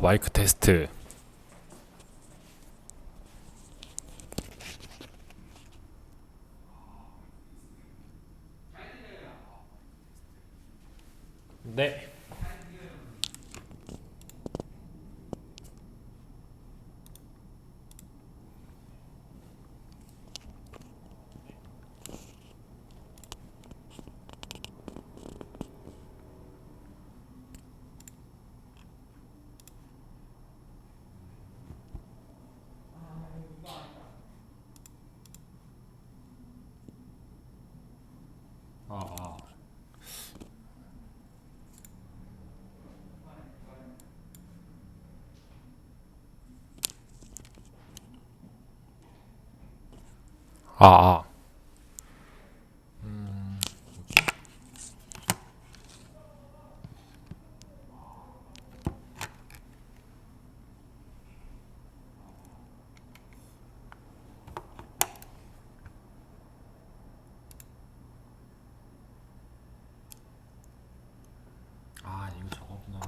마이크 테스트. 네. 아, 아, 아, 아, 이거 저거구나.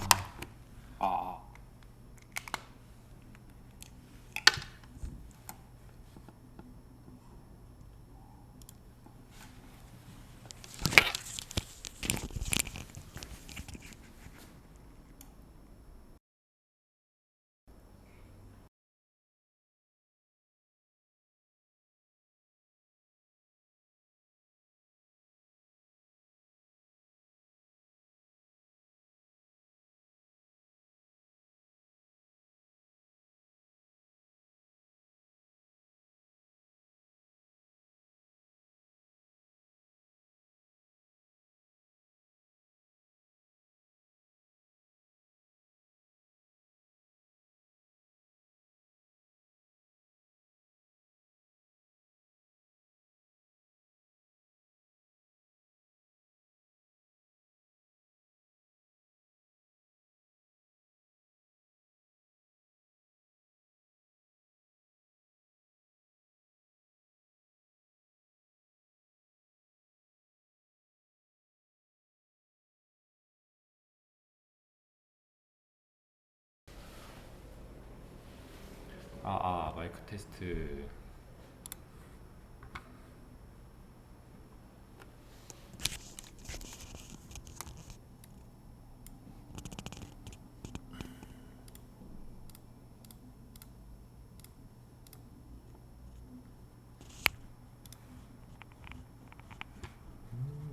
아, 아, 마이크 테스트.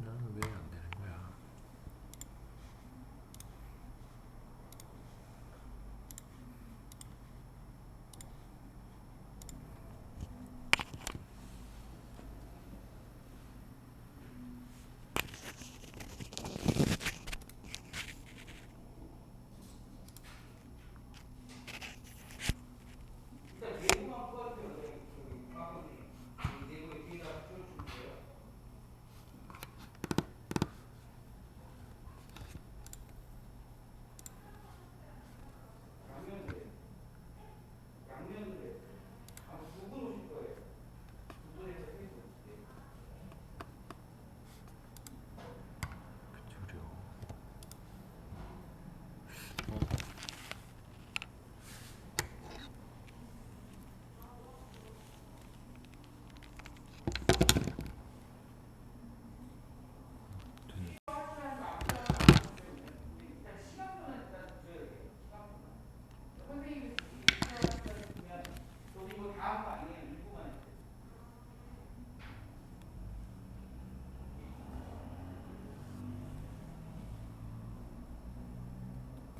나는 왜 안 되는 거야? 그쵸.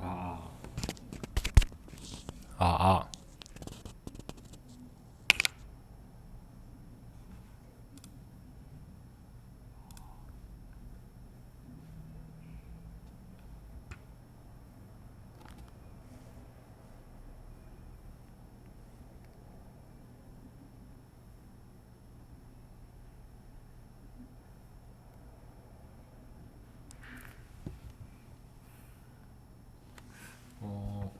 아, 아, 아, 어,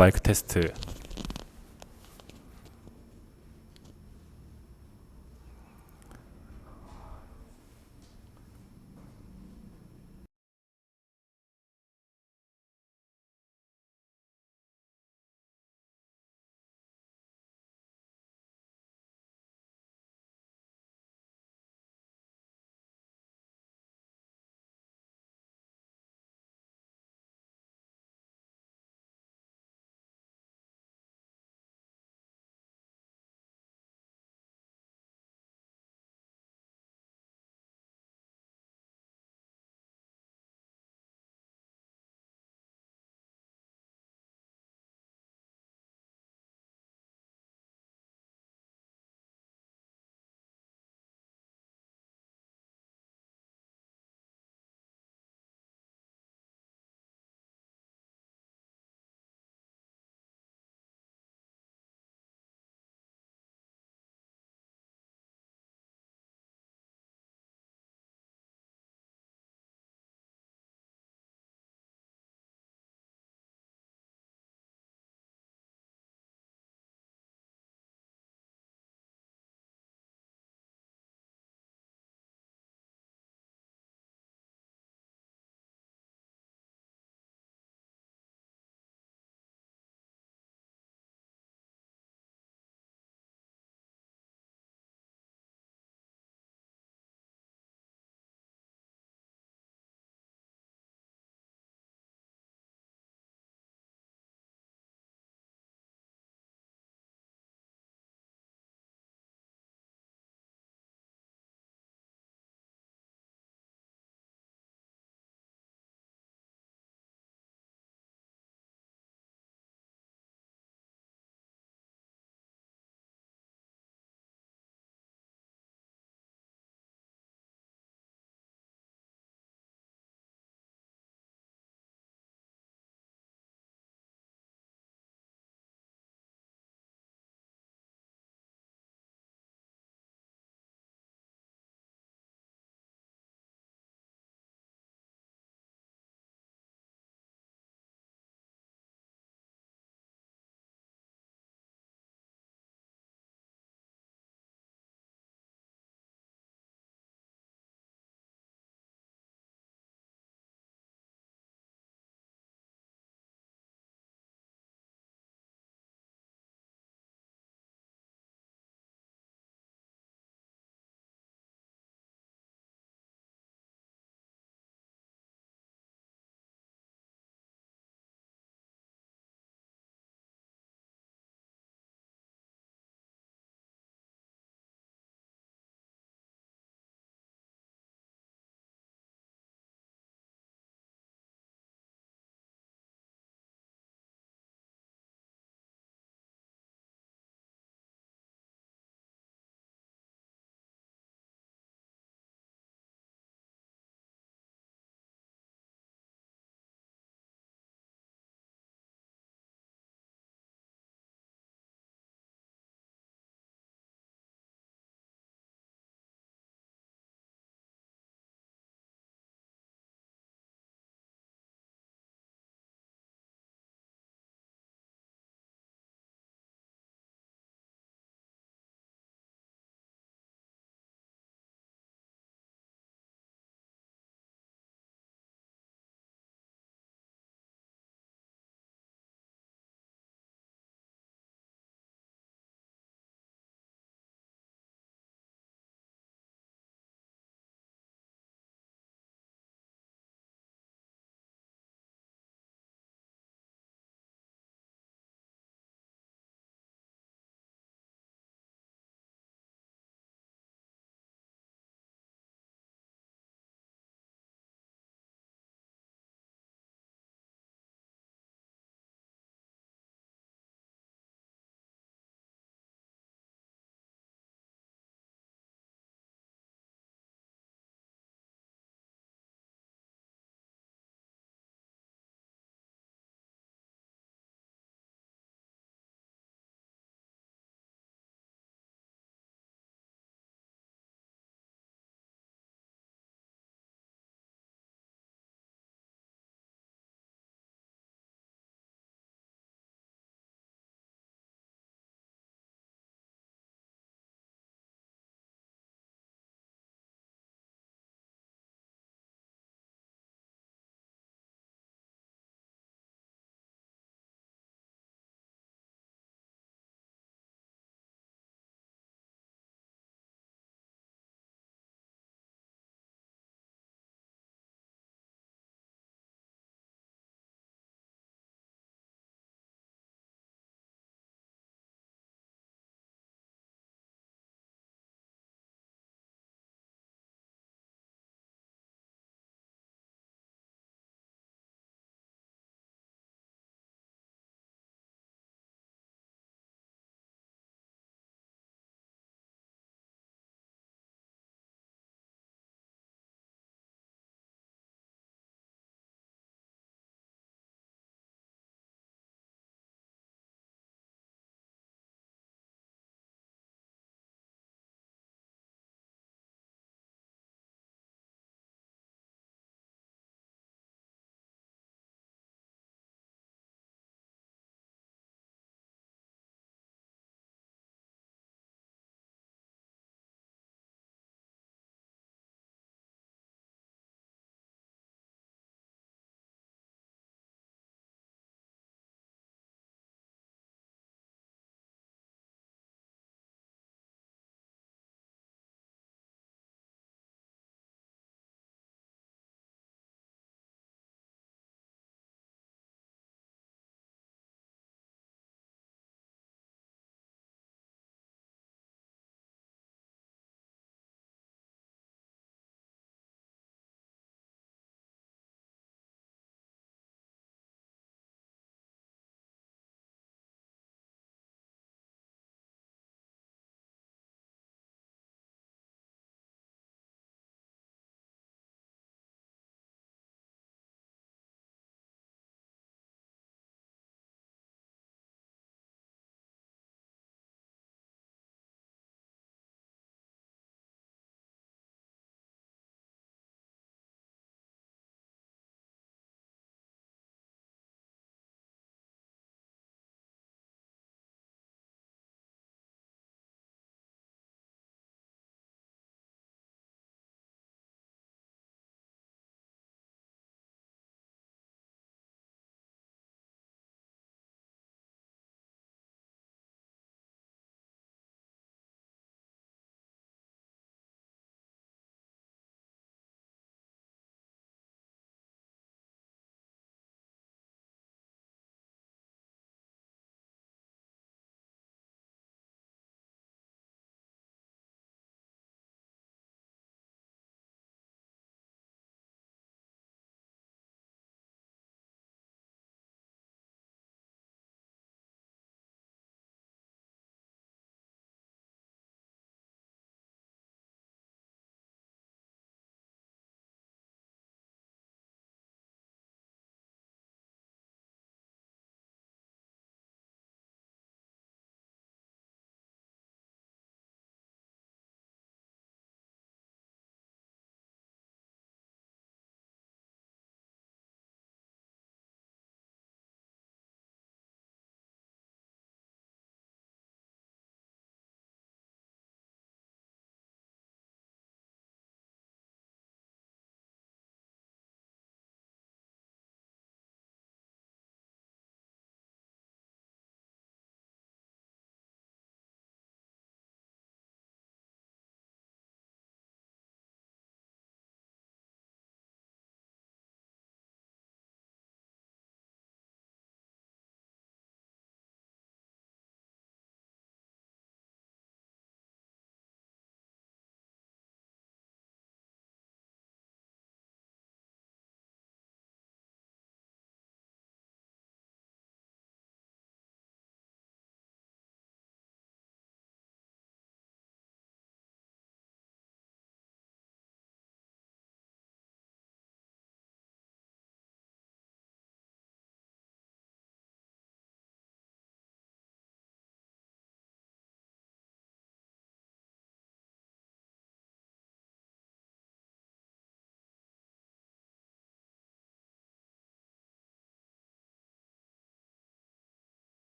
마이크 테스트.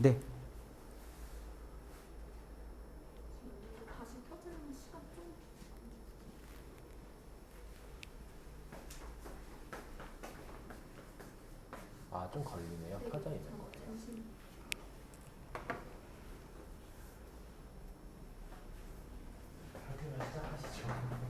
네. 아, 좀 걸리네요. 켜져 있는 거예요. 그러면 시작하시죠.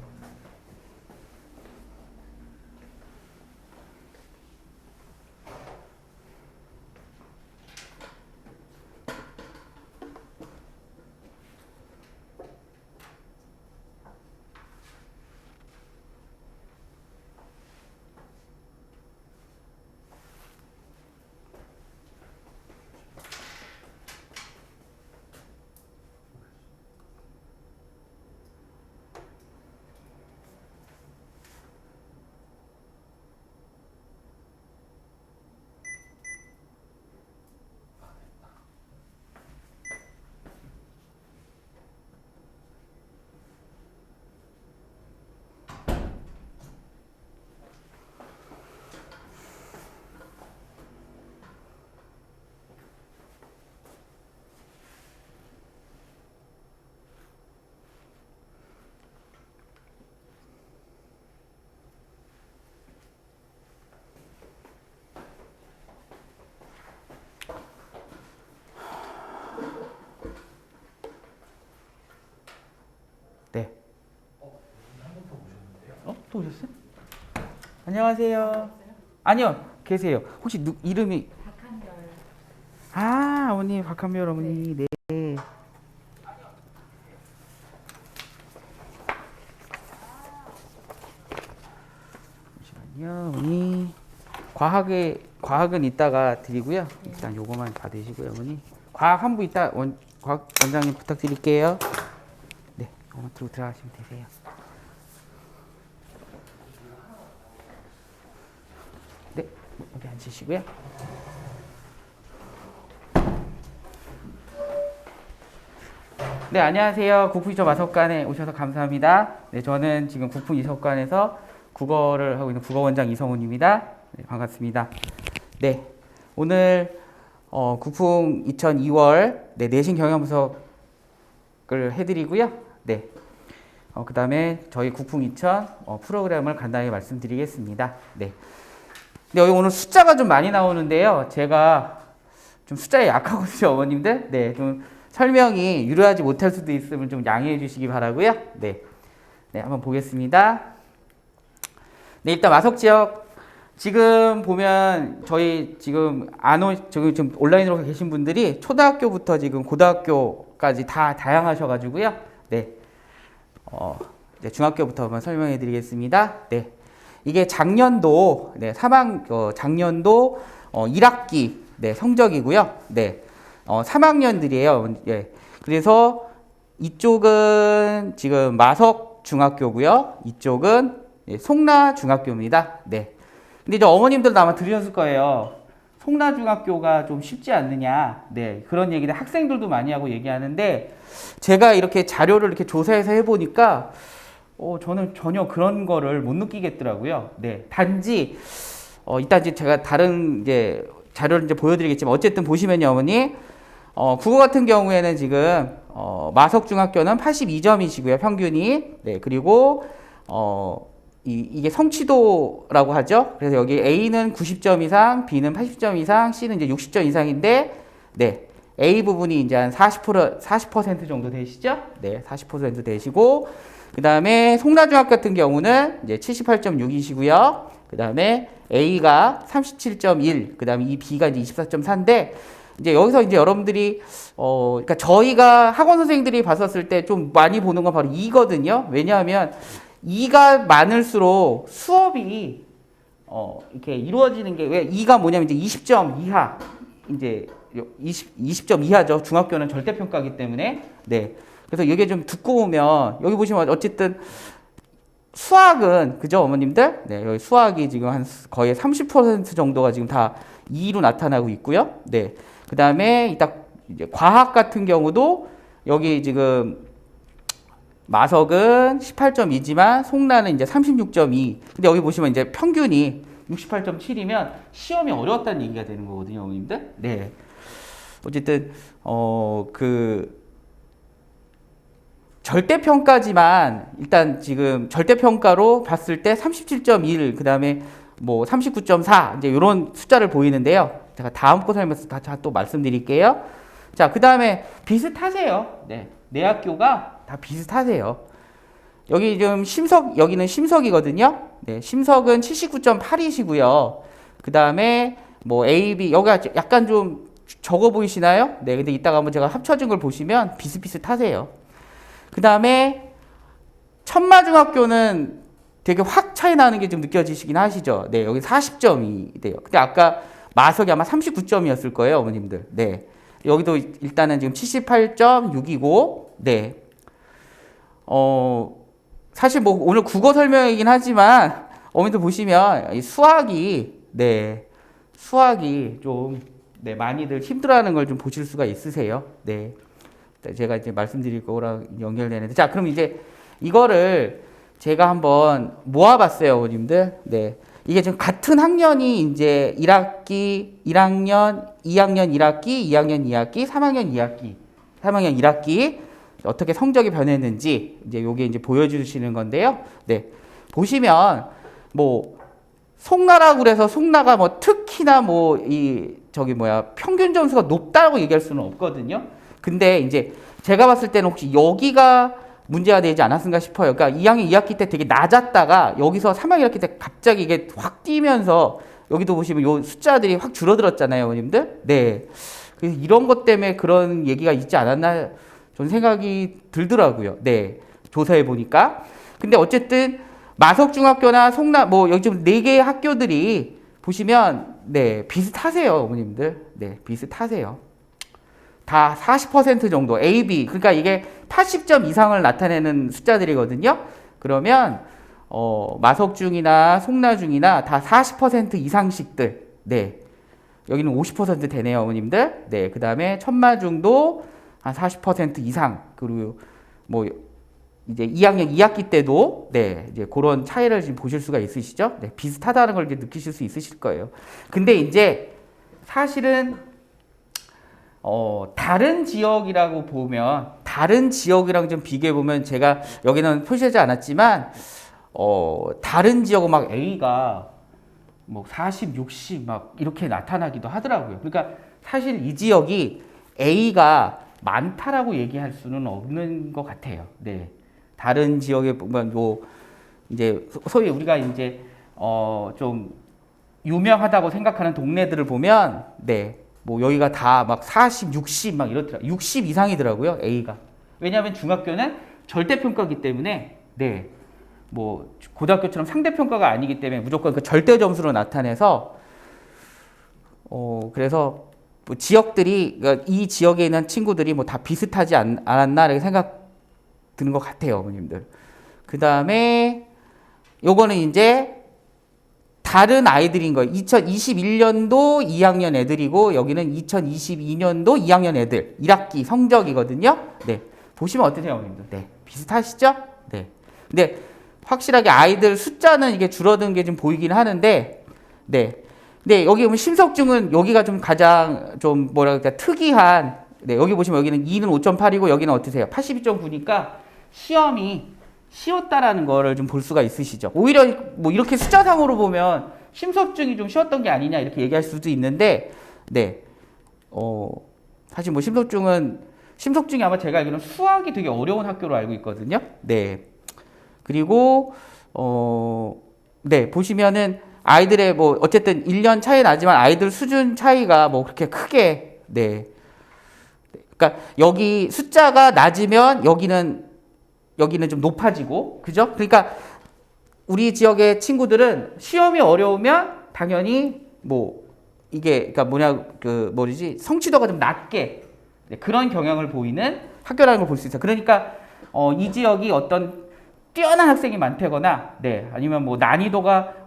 네. 한 번 더 오셨는데요? 또 오셨어요? 안녕하세요. 아니요, 계세요. 혹시 이름이? 박한별. 아, 어머니, 박한별 어머니. 네. 잠시만요, 어머니. 과학은 이따가 드리고요. 일단 요거만 받으시고요, 어머니. 과학 한 부 이따 과학 원장님 부탁드릴게요. 네, 요거만 들고 들어가시면 되세요. 네, 여기 앉으시고요. 네, 안녕하세요. 국풍이초 마석관에 오셔서 감사합니다. 네, 저는 지금 국풍 이석관에서 국어를 하고 있는 국어원장 이성훈입니다. 네, 반갑습니다. 네, 오늘 국풍 2002월 네, 내신 경영 분석을 해드리고요. 네, 그 다음에 저희 국풍 2000 프로그램을 간단히 말씀드리겠습니다. 네. 근데 여기 오늘 숫자가 좀 많이 나오는데요. 제가 좀 숫자에 약하거든요, 어머님들. 네, 좀 설명이 유료하지 못할 수도 있으면 좀 양해해 주시기 바라고요. 네, 네, 한번 보겠습니다. 네, 일단 마석 지역 지금 보면 저희 지금 지금 온라인으로 계신 분들이 초등학교부터 지금 고등학교까지 다 다양하셔가지고요. 네, 이제 중학교부터 한번 설명해 드리겠습니다. 네. 이게 작년도 작년도 1학기 네, 성적이고요. 네. 3학년들이에요. 예. 그래서 이쪽은 지금 마석 중학교고요. 이쪽은 송라 중학교입니다. 네. 근데 이제 어머님들도 아마 들으셨을 거예요. 송라 중학교가 좀 쉽지 않느냐. 네. 그런 얘기를 학생들도 많이 하고 얘기하는데 제가 이렇게 자료를 이렇게 조사해서 해보니까 저는 전혀 그런 거를 못 느끼겠더라고요. 네. 단지, 이따 이제 제가 다른 이제 자료를 이제 보여드리겠지만, 어쨌든 보시면요, 어머니. 국어 같은 경우에는 지금, 마석중학교는 82점이시고요, 평균이. 네. 그리고, 이게 성취도라고 하죠. 그래서 여기 A는 90점 이상, B는 80점 이상, C는 이제 60점 이상인데, 네. A 부분이 이제 한 40% 정도 되시죠? 네. 40% 되시고, 그 다음에 송라중학교 같은 경우는 이제 78.6이시고요. 그 다음에 A가 37.1, 그 다음에 이 B가 이제 24.4인데, 이제 여기서 이제 여러분들이, 그러니까 저희가 학원 선생님들이 봤었을 때 좀 많이 보는 건 바로 2거든요. 왜냐하면 2가 많을수록 수업이, 이렇게 이루어지는 게, 왜 2가 뭐냐면 이제 20점 이하, 이제 20점 이하죠. 중학교는 절대평가이기 때문에. 네. 그래서 이게 좀 두꺼우면 여기 보시면 어쨌든 수학은 그죠 어머님들? 네, 여기 수학이 지금 한 거의 30% 정도가 지금 다 2로 나타나고 있고요. 네. 그다음에 이따 이제 과학 같은 경우도 여기 지금 마석은 18.2지만 송라는 이제 36.2. 근데 여기 보시면 이제 평균이 68.7이면 시험이 어려웠다는 얘기가 되는 거거든요, 어머님들. 네. 어쨌든 그 절대평가지만 일단 지금 절대평가로 봤을 때 37.1, 그 다음에 뭐 39.4 이제 이런 숫자를 보이는데요. 제가 다음 거 설명에서 다 또 말씀드릴게요. 자, 그 다음에 비슷하세요. 네, 내 학교가 다 비슷하세요. 여기 지금 여기는 심석이거든요. 네, 심석은 79.8이시고요. 그 다음에 뭐 A, B, 여기가 약간 좀 적어 보이시나요? 네, 근데 이따가 한번 제가 합쳐진 걸 보시면 비슷비슷하세요. 그 다음에 천마중학교는 되게 확 차이 나는 게 좀 느껴지시긴 하시죠? 네, 여기 40점이 돼요. 근데 아까 마석이 아마 39점이었을 거예요, 어머님들. 네. 여기도 일단은 지금 78.6이고, 네. 사실 뭐 오늘 국어 설명이긴 하지만, 어머님들 보시면 이 수학이 좀, 네, 많이들 힘들어하는 걸 좀 보실 수가 있으세요. 네. 제가 이제 말씀드릴 거랑 연결되는데. 자, 그럼 이제 이거를 제가 한번 모아봤어요, 어머님들. 네. 이게 지금 같은 학년이 이제 1학기, 1학년, 2학년 1학기, 2학년 2학기, 3학년 2학기, 3학년 1학기 어떻게 성적이 변했는지 이제 요게 이제 보여주시는 건데요. 네. 보시면 뭐 송나라고 그래서 송나가 뭐 특히나 뭐 평균 점수가 높다고 얘기할 수는 없거든요. 근데 이제 제가 봤을 때는 혹시 여기가 문제가 되지 않았을까 싶어요. 그러니까 2학년 2학기 때 되게 낮았다가 여기서 3학년 1학기 때 갑자기 이게 확 뛰면서 여기도 보시면 요 숫자들이 확 줄어들었잖아요, 어머님들. 네. 그래서 이런 것 때문에 그런 얘기가 있지 않았나 저는 생각이 들더라고요. 네. 조사해 보니까. 근데 어쨌든 마석중학교나 송나 뭐 여기 지금 4개의 학교들이 보시면 네, 비슷하세요, 어머님들. 네, 비슷하세요. 다 40% 정도 A, B 그러니까 이게 80점 이상을 나타내는 숫자들이거든요. 그러면 마석중이나 송나중이나 다 40% 이상씩들. 네. 여기는 50% 되네요, 어머님들. 네. 그다음에 천마중도 한 40% 이상. 그리고 뭐 이제 2학년 2학기 때도 네, 이제 그런 차이를 지금 보실 수가 있으시죠? 네. 비슷하다는 걸 이제 느끼실 수 있으실 거예요. 근데 이제 사실은 다른 지역이라고 보면, 다른 지역이랑 좀 비교해 보면 제가 여기는 표시하지 않았지만, 다른 지역은 막 A가 뭐 40, 60 막 이렇게 나타나기도 하더라고요. 그러니까 사실 이 지역이 A가 많다라고 얘기할 수는 없는 것 같아요. 네. 다른 지역에 보면 이제 소위 우리가 이제 좀 유명하다고 생각하는 동네들을 보면, 네. 뭐 여기가 다 막 40, 60 막 이렇더라고요. 60 이상이더라고요, A가. 왜냐하면 중학교는 절대평가기 때문에, 네. 뭐 고등학교처럼 상대평가가 아니기 때문에 무조건 그 절대 점수로 나타내서, 그래서 뭐 지역들이, 그러니까 이 지역에 있는 친구들이 뭐 다 비슷하지 않았나 이렇게 생각 드는 것 같아요, 어머님들. 그 다음에 요거는 이제 다른 아이들인 거예요. 2021년도 2학년 애들이고 여기는 2022년도 2학년 애들 1학기 성적이거든요. 네. 보시면 어떠세요, 어머님들? 네. 비슷하시죠? 네. 근데 확실하게 아이들 숫자는 이게 줄어든 게 좀 보이긴 하는데, 네. 근데 여기 보면 심석중은 여기가 좀 가장 좀 뭐랄까 특이한, 네. 여기 보시면 여기는 2는 5.8이고 여기는 어떠세요? 82.9니까 시험이 쉬웠다라는 거를 좀 볼 수가 있으시죠. 오히려 뭐 이렇게 숫자상으로 보면 심석중이 좀 쉬웠던 게 아니냐 이렇게 얘기할 수도 있는데, 네. 사실 뭐 심석중이 아마 제가 알기로는 수학이 되게 어려운 학교로 알고 있거든요. 네. 그리고 네, 보시면은 아이들의 뭐 어쨌든 1년 차이 나지만 아이들 수준 차이가 뭐 그렇게 크게, 네. 그러니까 여기 숫자가 낮으면 여기는 좀 높아지고, 그죠? 그러니까 우리 지역의 친구들은 시험이 어려우면 당연히 뭐 이게 그러니까 성취도가 좀 낮게, 네, 그런 경향을 보이는 학교라는 걸 볼 수 있어요. 그러니까 이 지역이 어떤 뛰어난 학생이 많다거나, 네, 아니면 뭐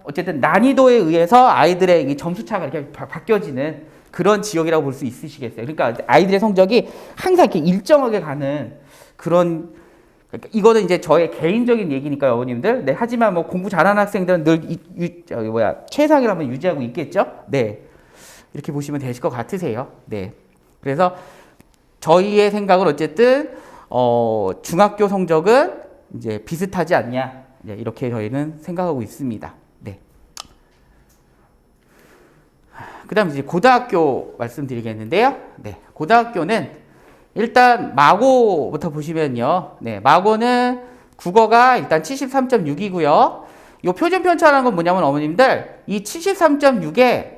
어쨌든 난이도에 의해서 아이들의 이 점수차가 이렇게 바뀌어지는 그런 지역이라고 볼 수 있으시겠어요. 그러니까 아이들의 성적이 항상 이렇게 일정하게 가는 그런, 그러니까 이거는 이제 저의 개인적인 얘기니까요, 어머님들. 네, 하지만 뭐 공부 잘하는 학생들은 늘 최상위를 한번 유지하고 있겠죠. 네, 이렇게 보시면 되실 것 같으세요. 네, 그래서 저희의 생각은 어쨌든 중학교 성적은 이제 비슷하지 않냐, 이렇게 저희는 생각하고 있습니다. 네. 그다음 이제 고등학교 말씀드리겠는데요. 네, 고등학교는 일단 마고부터 보시면요. 네, 마고는 국어가 일단 73.6이고요. 이 표준 편차라는 건 뭐냐면 어머님들 이 73.6에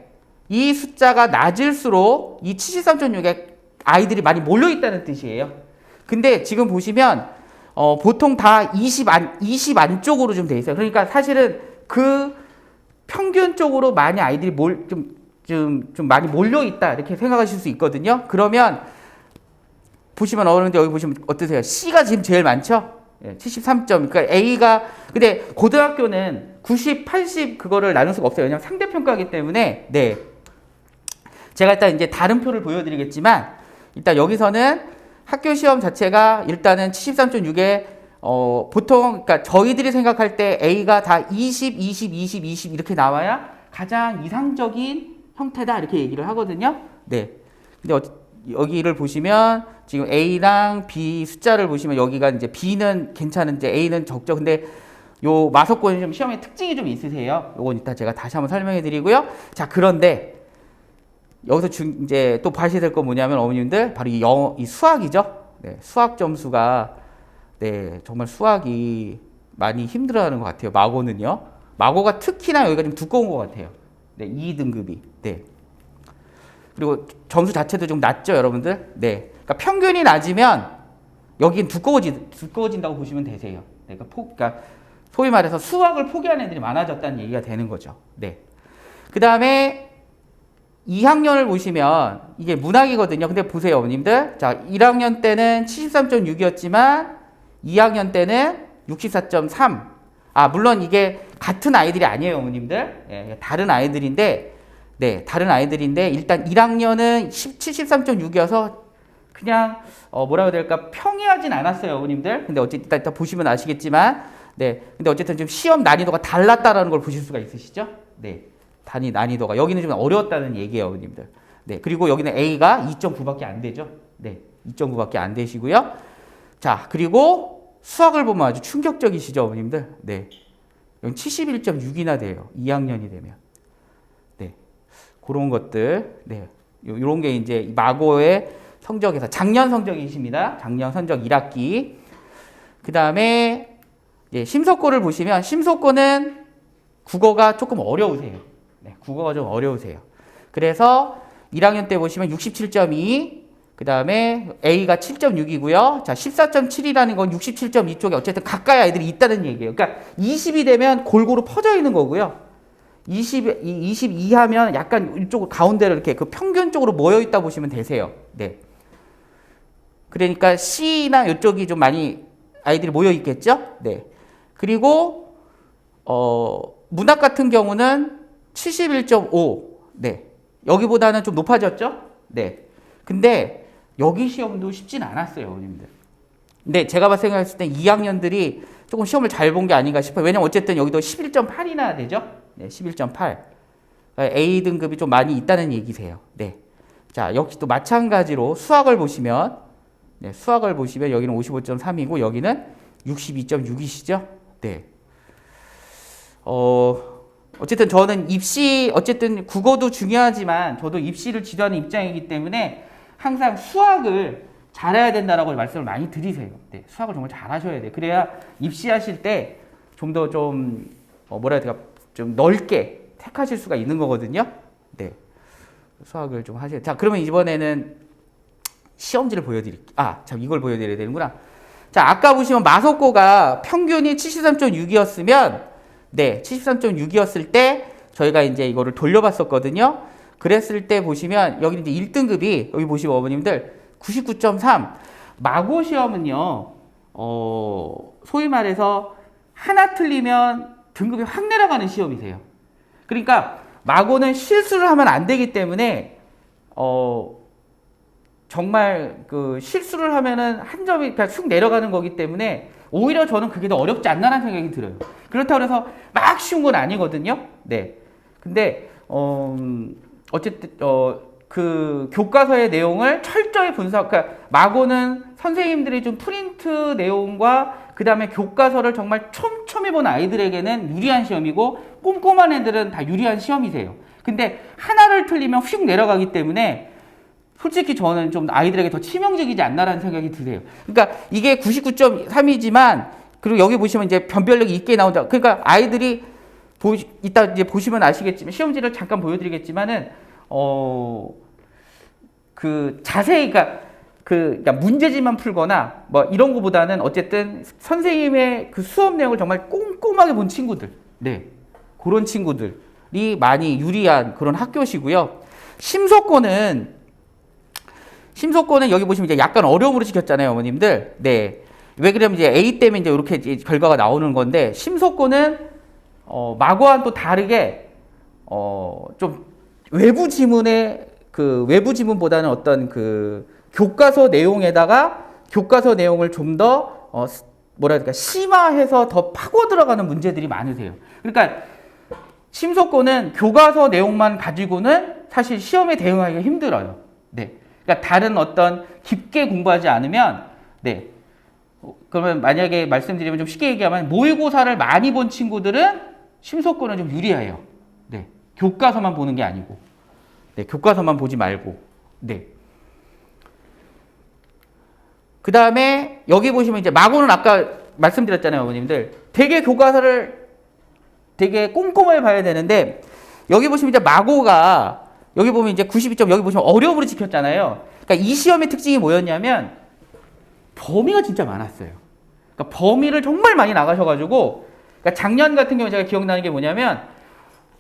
이 숫자가 낮을수록 이 73.6에 아이들이 많이 몰려 있다는 뜻이에요. 근데 지금 보시면 보통 다 20 안쪽으로 좀 돼 있어요. 그러니까 사실은 그 평균 쪽으로 많이 아이들이 좀 많이 몰려 있다 이렇게 생각하실 수 있거든요. 그러면 보시면 어른들 여기 보시면 어떠세요? C가 지금 제일 많죠? 73점. 그러니까 A가 근데 고등학교는 90, 80 그거를 나눌 수가 없어요. 왜냐면 상대평가이기 때문에. 네. 제가 일단 이제 다른 표를 보여드리겠지만 일단 여기서는 학교 시험 자체가 일단은 73.6에 보통 그러니까 저희들이 생각할 때 A가 다 20, 20, 20, 20 이렇게 나와야 가장 이상적인 형태다 이렇게 얘기를 하거든요. 네. 근데 여기를 보시면 지금 A랑 B 숫자를 보시면 여기가 이제 B는 괜찮은데 A는 적죠. 근데 요 마석고는 좀 시험에 특징이 좀 있으세요. 요건 이따 제가 다시 한번 설명해 드리고요. 자, 그런데 여기서 이제 또 봐야 될 건 뭐냐면 어머님들 바로 이 수학이죠. 네, 수학 점수가 네, 정말 수학이 많이 힘들어하는 것 같아요. 마고는요. 마고가 특히나 여기가 좀 두꺼운 것 같아요. 네, 2등급이. 네. 그리고 점수 자체도 좀 낮죠, 여러분들? 네. 그러니까 평균이 낮으면 여긴 두꺼워진다고 보시면 되세요. 네, 그러니까 소위 말해서 수학을 포기하는 애들이 많아졌다는 얘기가 되는 거죠. 네. 그 다음에 2학년을 보시면 이게 문학이거든요. 근데 보세요, 어머님들. 자, 1학년 때는 73.6이었지만 2학년 때는 64.3. 아, 물론 이게 같은 아이들이 아니에요, 어머님들. 예, 다른 아이들인데, 네, 다른 아이들인데 일단 1학년은 73.6이어서 그냥 뭐라고 해야 될까 평이하진 않았어요, 어머님들. 근데 어쨌든 이따 보시면 아시겠지만, 네, 근데 어쨌든 좀 시험 난이도가 달랐다라는 걸 보실 수가 있으시죠? 네. 단위 난이도가 여기는 좀 어려웠다는 얘기예요, 어머님들. 네, 그리고 여기는 A가 2.9밖에 안 되죠. 네, 2.9밖에 안 되시고요. 자, 그리고 수학을 보면 아주 충격적이시죠, 어머님들. 네, 여기 71.6이나 돼요. 2학년이 되면. 네, 그런 것들. 네, 요런 게 이제 마고의 성적에서 작년 성적이십니다. 작년 성적 1학기. 그 다음에 심석고를 보시면 심석고는 국어가 조금 어려우세요. 네, 국어가 좀 어려우세요. 그래서 1학년 때 보시면 67.2, 그 다음에 A가 7.6이고요. 자, 14.7이라는 건 67.2 쪽에 어쨌든 가까이 아이들이 있다는 얘기예요. 그러니까 20이 되면 골고루 퍼져 있는 거고요. 22 하면 약간 이쪽 가운데로 이렇게 그 평균 쪽으로 모여 있다 보시면 되세요. 네. 그러니까 C나 이쪽이 좀 많이 아이들이 모여 있겠죠? 네. 그리고 문학 같은 경우는 71.5. 네. 여기보다는 좀 높아졌죠? 네. 근데 여기 시험도 쉽진 않았어요, 어머님들. 근데 제가 생각했을 때 2학년들이 조금 시험을 잘 본 게 아닌가 싶어요. 왜냐면 어쨌든 여기도 11.8이나 되죠? 네, 11.8. A 등급이 좀 많이 있다는 얘기세요. 네. 자, 역시 또 마찬가지로 수학을 보시면 네, 수학을 보시면 여기는 55.3이고 여기는 62.6이시죠? 네. 어쨌든 저는 입시, 어쨌든 국어도 중요하지만 저도 입시를 지도하는 입장이기 때문에 항상 수학을 잘해야 된다라고 말씀을 많이 드리세요. 네, 수학을 정말 잘하셔야 돼요. 그래야 입시하실 때 좀 더 좀, 뭐라 해야 될까, 좀 넓게 택하실 수가 있는 거거든요. 네. 수학을 좀 하셔야 돼요. 자, 그러면 이번에는 시험지를 보여드릴게요. 아, 참, 이걸 보여드려야 되는구나. 자, 아까 보시면 마석고가 평균이 73.6이었으면 네, 73.6이었을 때 저희가 이제 이거를 돌려봤었거든요. 그랬을 때 보시면 여기 이제 1등급이 여기 보시면 어머님들 99.3. 마고 시험은요. 소위 말해서 하나 틀리면 등급이 확 내려가는 시험이세요. 그러니까 마고는 실수를 하면 안 되기 때문에 정말 그 실수를 하면은 한 점이 그냥 쑥 내려가는 거기 때문에 오히려 저는 그게 더 어렵지 않나라는 생각이 들어요. 그렇다고 해서 막 쉬운 건 아니거든요. 네. 근데 어쨌든 그 교과서의 내용을 철저히 분석, 그러니까 마고는 선생님들이 좀 프린트 내용과 그 다음에 교과서를 정말 촘촘히 본 아이들에게는 유리한 시험이고 꼼꼼한 애들은 다 유리한 시험이세요. 근데 하나를 틀리면 휙 내려가기 때문에 솔직히 저는 좀 아이들에게 더 치명적이지 않나라는 생각이 드세요. 그러니까 이게 99.3이지만 그리고 여기 보시면 이제 변별력이 있게 나온다. 그러니까 아이들이 이따 이제 보시면 아시겠지만 시험지를 잠깐 보여드리겠지만은 그 자세히 그러니까 문제지만 풀거나 뭐 이런 거보다는 어쨌든 선생님의 그 수업 내용을 정말 꼼꼼하게 본 친구들, 네, 그런 친구들이 많이 유리한 그런 학교시고요. 심소권은 여기 보시면 이제 약간 어려움으로 시켰잖아요, 어머님들. 네. 왜 그러면 이제 A 때문에 이제 이렇게 이제 결과가 나오는 건데, 심소권은 마고와는 또 다르게 좀 외부 지문보다는 어떤 그 교과서 내용에다가 교과서 내용을 좀 더 뭐랄까 심화해서 더 파고 들어가는 문제들이 많으세요. 그러니까 심소권은 교과서 내용만 가지고는 사실 시험에 대응하기가 힘들어요. 네. 그러니까 다른 어떤 깊게 공부하지 않으면, 네. 그러면 만약에 말씀드리면 좀 쉽게 얘기하면 모의고사를 많이 본 친구들은 심소권은 좀 유리해요. 네. 교과서만 보는 게 아니고. 네. 교과서만 보지 말고. 네. 그 다음에 여기 보시면 이제 마고는 아까 말씀드렸잖아요, 어머님들. 되게 교과서를 되게 꼼꼼하게 봐야 되는데, 여기 보시면 이제 마고가 여기 보면 이제 92점 여기 보시면 어려움으로 지켰잖아요. 그러니까 이 시험의 특징이 뭐였냐면 범위가 진짜 많았어요. 그러니까 범위를 정말 많이 나가셔가지고, 그러니까 작년 같은 경우 제가 기억나는 게 뭐냐면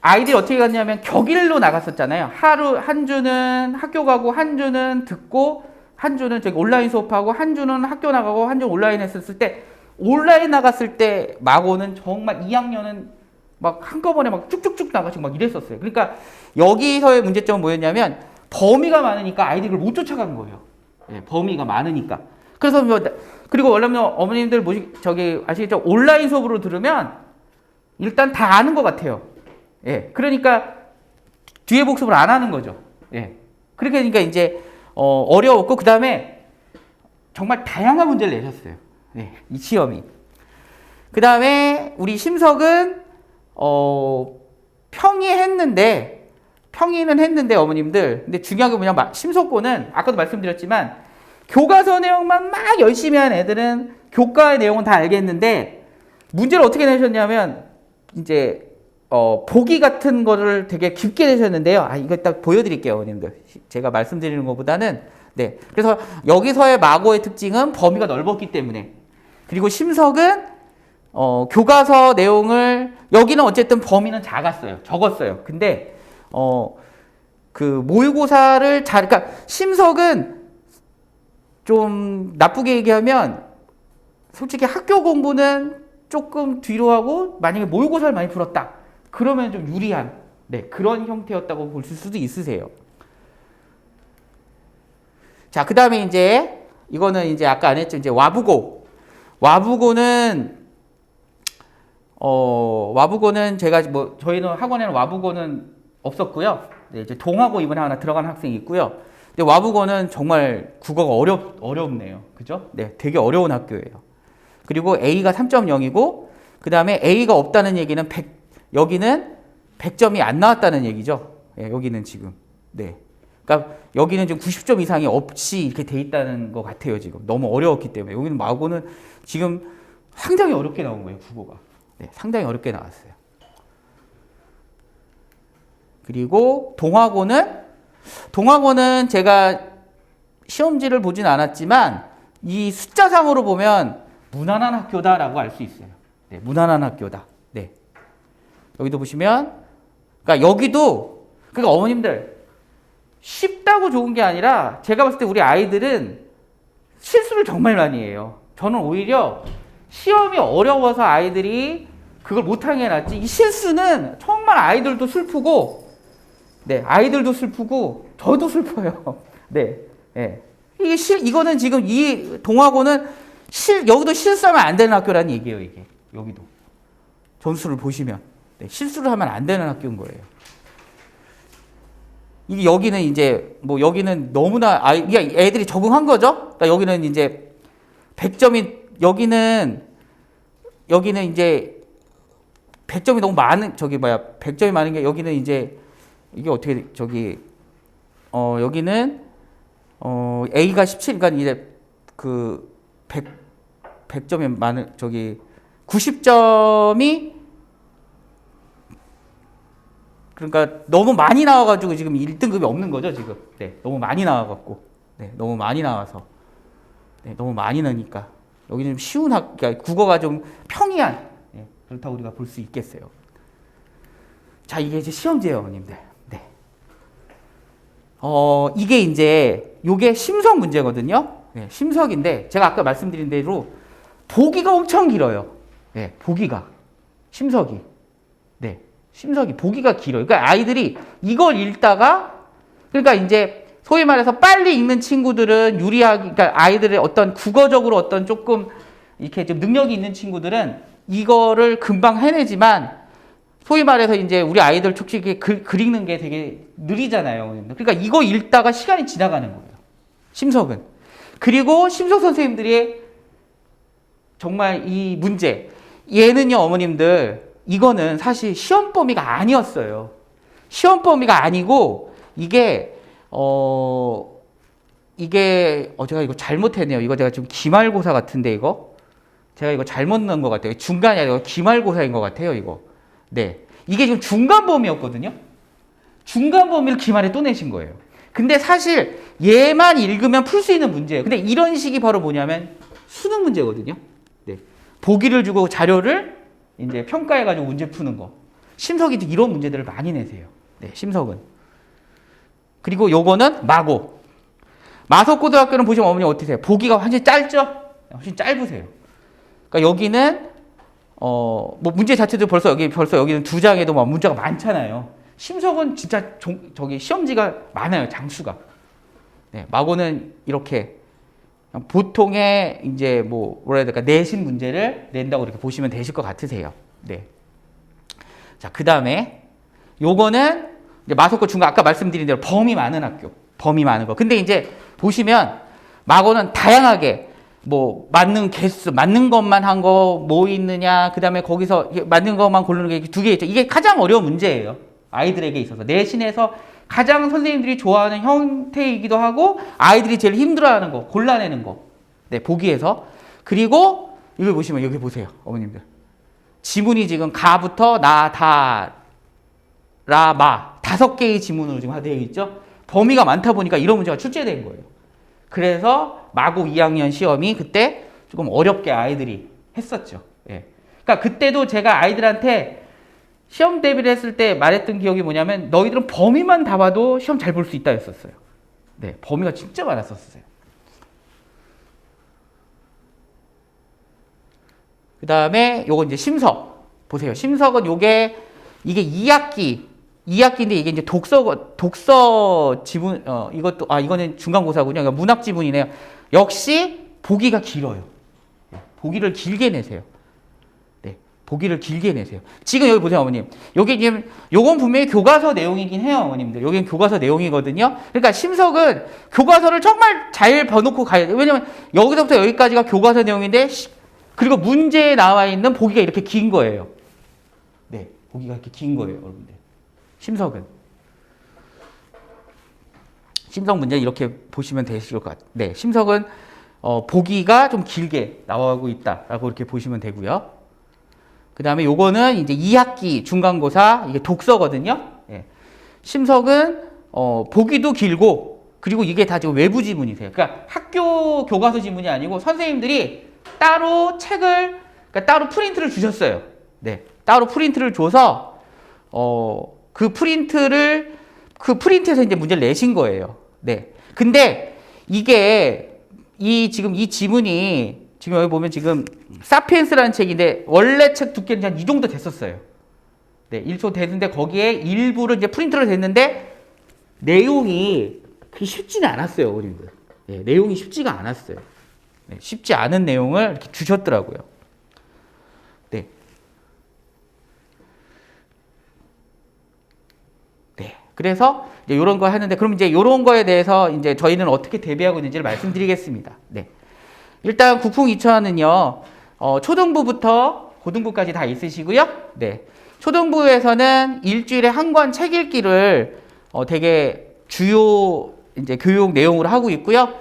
아이들이 어떻게 갔냐면 격일로 나갔었잖아요. 하루 한 주는 학교 가고 한 주는 듣고 한 주는 저기 온라인 수업하고 한 주는 학교 나가고 한 주는 온라인 했었을 때, 온라인 나갔을 때 마고는 정말 2학년은 막 한꺼번에 막 쭉쭉쭉 나가시고 막 이랬었어요. 그러니까 여기서의 문제점은 뭐였냐면 범위가 많으니까 아이들이 그걸 못 쫓아가는 거예요. 예, 범위가 많으니까. 그래서 뭐 그리고 원래 어머님들 저기 아시겠죠? 온라인 수업으로 들으면 일단 다 아는 것 같아요. 예, 그러니까 뒤에 복습을 안 하는 거죠. 예, 그러니까 이제 어려웠고 그 다음에 정말 다양한 문제를 내셨어요. 예, 이 시험이. 그 다음에 우리 심석은 평이는 했는데 어머님들, 근데 중요한 게 뭐냐면 심소권은 아까도 말씀드렸지만 교과서 내용만 막 열심히 한 애들은 교과의 내용은 다 알겠는데 문제를 어떻게 내셨냐면 이제 보기 같은 거를 되게 깊게 내셨는데요. 이거 딱 보여드릴게요, 어머님들. 제가 말씀드리는 것보다는. 네. 그래서 여기서의 마고의 특징은 범위가 넓었기 때문에, 그리고 심석은 교과서 내용을, 여기는 어쨌든 범위는 적었어요. 근데, 그 모의고사를 그러니까 심석은 좀 나쁘게 얘기하면 솔직히 학교 공부는 조금 뒤로 하고 만약에 모의고사를 많이 풀었다. 그러면 좀 유리한, 네, 그런 형태였다고 보실 수도 있으세요. 자, 그 다음에 이제, 이거는 이제 아까 안 했죠. 이제 와부고는 제가 뭐 저희는 학원에는 와부고는 없었고요. 네, 이제 동하고 이번에 하나 들어간 학생이 있고요. 근데 와부고는 정말 국어가 어렵네요. 그죠? 네, 되게 어려운 학교예요. 그리고 A가 3.0이고 그 다음에 A가 없다는 얘기는 여기는 100점이 안 나왔다는 얘기죠. 네, 여기는 지금. 네. 그러니까 여기는 지금 90점 이상이 없이 이렇게 돼 있다는 것 같아요. 지금 너무 어려웠기 때문에. 여기는 마고는 지금 상당히 어렵게 나온 거예요. 국어가. 네, 상당히 어렵게 나왔어요. 그리고 동학원은 제가 시험지를 보진 않았지만 이 숫자상으로 보면 무난한 학교다라고 알 수 있어요. 네, 무난한 학교다. 네. 여기도 보시면, 그러니까 여기도, 그러니까 어머님들 쉽다고 좋은 게 아니라 제가 봤을 때 우리 아이들은 실수를 정말 많이 해요. 저는 오히려 시험이 어려워서 아이들이 그걸 못하게 해놨지, 이 실수는 정말 아이들도 슬프고, 네, 아이들도 슬프고 저도 슬퍼요. 네, 네. 이거는 지금 이 동학원은 여기도 실수하면 안 되는 학교라는 얘기예요. 이게 여기도 점수를 보시면, 네, 실수를 하면 안 되는 학교인 거예요. 이게 여기는 이제 뭐 여기는 너무나 애들이 적응한 거죠. 그러니까 여기는 이제 100점이 여기는 이제 100점이 너무 많은 100점이 많은 게 여기는 이제 이게 어떻게 여기는 A가 17, 그러니까 이제 그 100점이 많은 90점이 그러니까 너무 많이 나와가지고 지금 1등급이 없는 거죠 지금. 네, 너무 많이 나와갖고, 네, 너무 많이 나와서, 네, 너무 많이 나니까 여기는 좀 쉬운 그러니까 국어가 좀 평이한, 네, 그렇다고 우리가 볼 수 있겠어요. 자, 이게 이제 시험지예요, 어머님들. 네. 이게 이제 요게 심석 문제거든요. 네, 심석인데 제가 아까 말씀드린 대로 보기가 엄청 길어요. 네, 보기가 심석이. 네. 심석이 보기가 길어요. 그러니까 아이들이 이걸 읽다가 그러니까 이제 소위 말해서 빨리 읽는 친구들은 유리하게 그러니까 아이들의 어떤 국어적으로 어떤 조금 이렇게 좀 능력이 있는 친구들은 이거를 금방 해내지만 소위 말해서 이제 우리 아이들 솔직히 글 읽는 게 되게 느리잖아요. 그러니까 이거 읽다가 시간이 지나가는 거예요. 심석은. 그리고 심석 선생님들이 정말 이 문제 얘는요 어머님들 이거는 사실 시험 범위가 아니었어요. 시험 범위가 아니고 이게 제가 이거 잘못했네요. 이거 제가 지금 기말고사 같은데 이거 제가 이거 잘못 넣은 것 같아요. 중간이 아니라 기말고사인 것 같아요. 이거. 네, 이게 지금 중간 범위였거든요. 중간 범위를 기말에 또 내신 거예요. 근데 사실 얘만 읽으면 풀 수 있는 문제예요. 근데 이런 식이 바로 뭐냐면 수능 문제거든요. 네, 보기를 주고 자료를 이제 평가해가지고 문제 푸는 거. 심석이 이런 문제들을 많이 내세요. 네, 심석은. 그리고 요거는 마고. 마석고등학교는 보시면 어머니 어떠세요? 보기가 완전히 짧죠? 훨씬 짧으세요. 그러니까 여기는 뭐 문제 자체도 벌써 여기는 두 장에도 막 문제가 많잖아요. 심석은 진짜 시험지가 많아요. 장수가. 네, 마고는 이렇게 보통의 이제 뭐라 해야 될까 내신 문제를 낸다고 이렇게 보시면 되실 것 같으세요. 네. 자, 그 다음에 요거는 이제 마석고 중간 아까 말씀드린 대로 범위 많은 학교, 범위 많은 거. 근데 이제 보시면 마고는 다양하게 뭐 맞는 개수, 맞는 것만 한 거 뭐 있느냐, 그 다음에 거기서 맞는 것만 고르는 게 두 개 있죠. 이게 가장 어려운 문제예요. 아이들에게 있어서 내신에서 가장 선생님들이 좋아하는 형태이기도 하고 아이들이 제일 힘들어하는 거 골라내는 거. 네, 보기에서. 그리고 이걸 보시면 여기 보세요, 어머님들. 지문이 지금 가부터 나, 다, 라, 마 5개의 지문으로 지금 되어 있죠. 범위가 많다 보니까 이런 문제가 출제된 거예요. 그래서 마고 2학년 시험이 그때 조금 어렵게 아이들이 했었죠. 예. 그러니까 그때도 제가 아이들한테 시험 대비를 했을 때 말했던 기억이 뭐냐면 너희들은 범위만 다 봐도 시험 잘 볼 수 있다 했었어요. 네, 범위가 진짜 많았었어요. 그 다음에 요거 이제 심석 보세요. 심석은 이게 2학기인데 이게 이제 독서 지문 이거는 중간고사군요. 그러니까 문학 지문이네요. 역시 보기가 길어요. 보기를 길게 내세요. 보기를 길게 내세요. 지금 여기 보세요, 어머님. 여기 지금 요건 분명히 교과서 내용이긴 해요, 어머님들. 여기는 교과서 내용이거든요. 그러니까 심석은 교과서를 정말 잘 봐놓고 가야 돼요. 왜냐면 여기서부터 여기까지가 교과서 내용인데 그리고 문제에 나와 있는 보기가 이렇게 긴 거예요. 네, 보기가 이렇게 긴 거예요, 여러분들. 심석은. 심석 문제 이렇게 보시면 되실 것 같아요. 네, 심석은 보기가 좀 길게 나오고 있다라고 이렇게 보시면 되고요. 그 다음에 요거는 이제 2학기 중간고사, 이게 독서거든요. 예. 심석은, 보기도 길고, 그리고 이게 다 지금 외부 지문이세요. 그러니까 학교 교과서 지문이 아니고 선생님들이 따로 책을, 그러니까 따로 프린트를 주셨어요. 네. 따로 프린트를 줘서, 그 프린트에서 이제 문제를 내신 거예요. 네. 근데 이게, 지금 이 지문이, 지금 여기 보면 지금 사피엔스라는 책인데 원래 책 두께는 한 이 정도 됐었어요. 네, 1초 됐는데 거기에 일부를 이제 프린트를 됐는데 내용이 그렇게 쉽지는 않았어요, 어머님들. 네, 내용이 쉽지가 않았어요. 네, 쉽지 않은 내용을 이렇게 주셨더라고요. 네. 네, 그래서 이제 이런 거 하는데 그럼 이제 이런 거에 대해서 이제 저희는 어떻게 대비하고 있는지를 말씀드리겠습니다. 네. 일단 국풍 2000은요, 초등부부터 고등부까지 다 있으시고요. 네. 초등부에서는 일주일에 한 권 책 읽기를 되게 주요 이제 교육 내용으로 하고 있고요.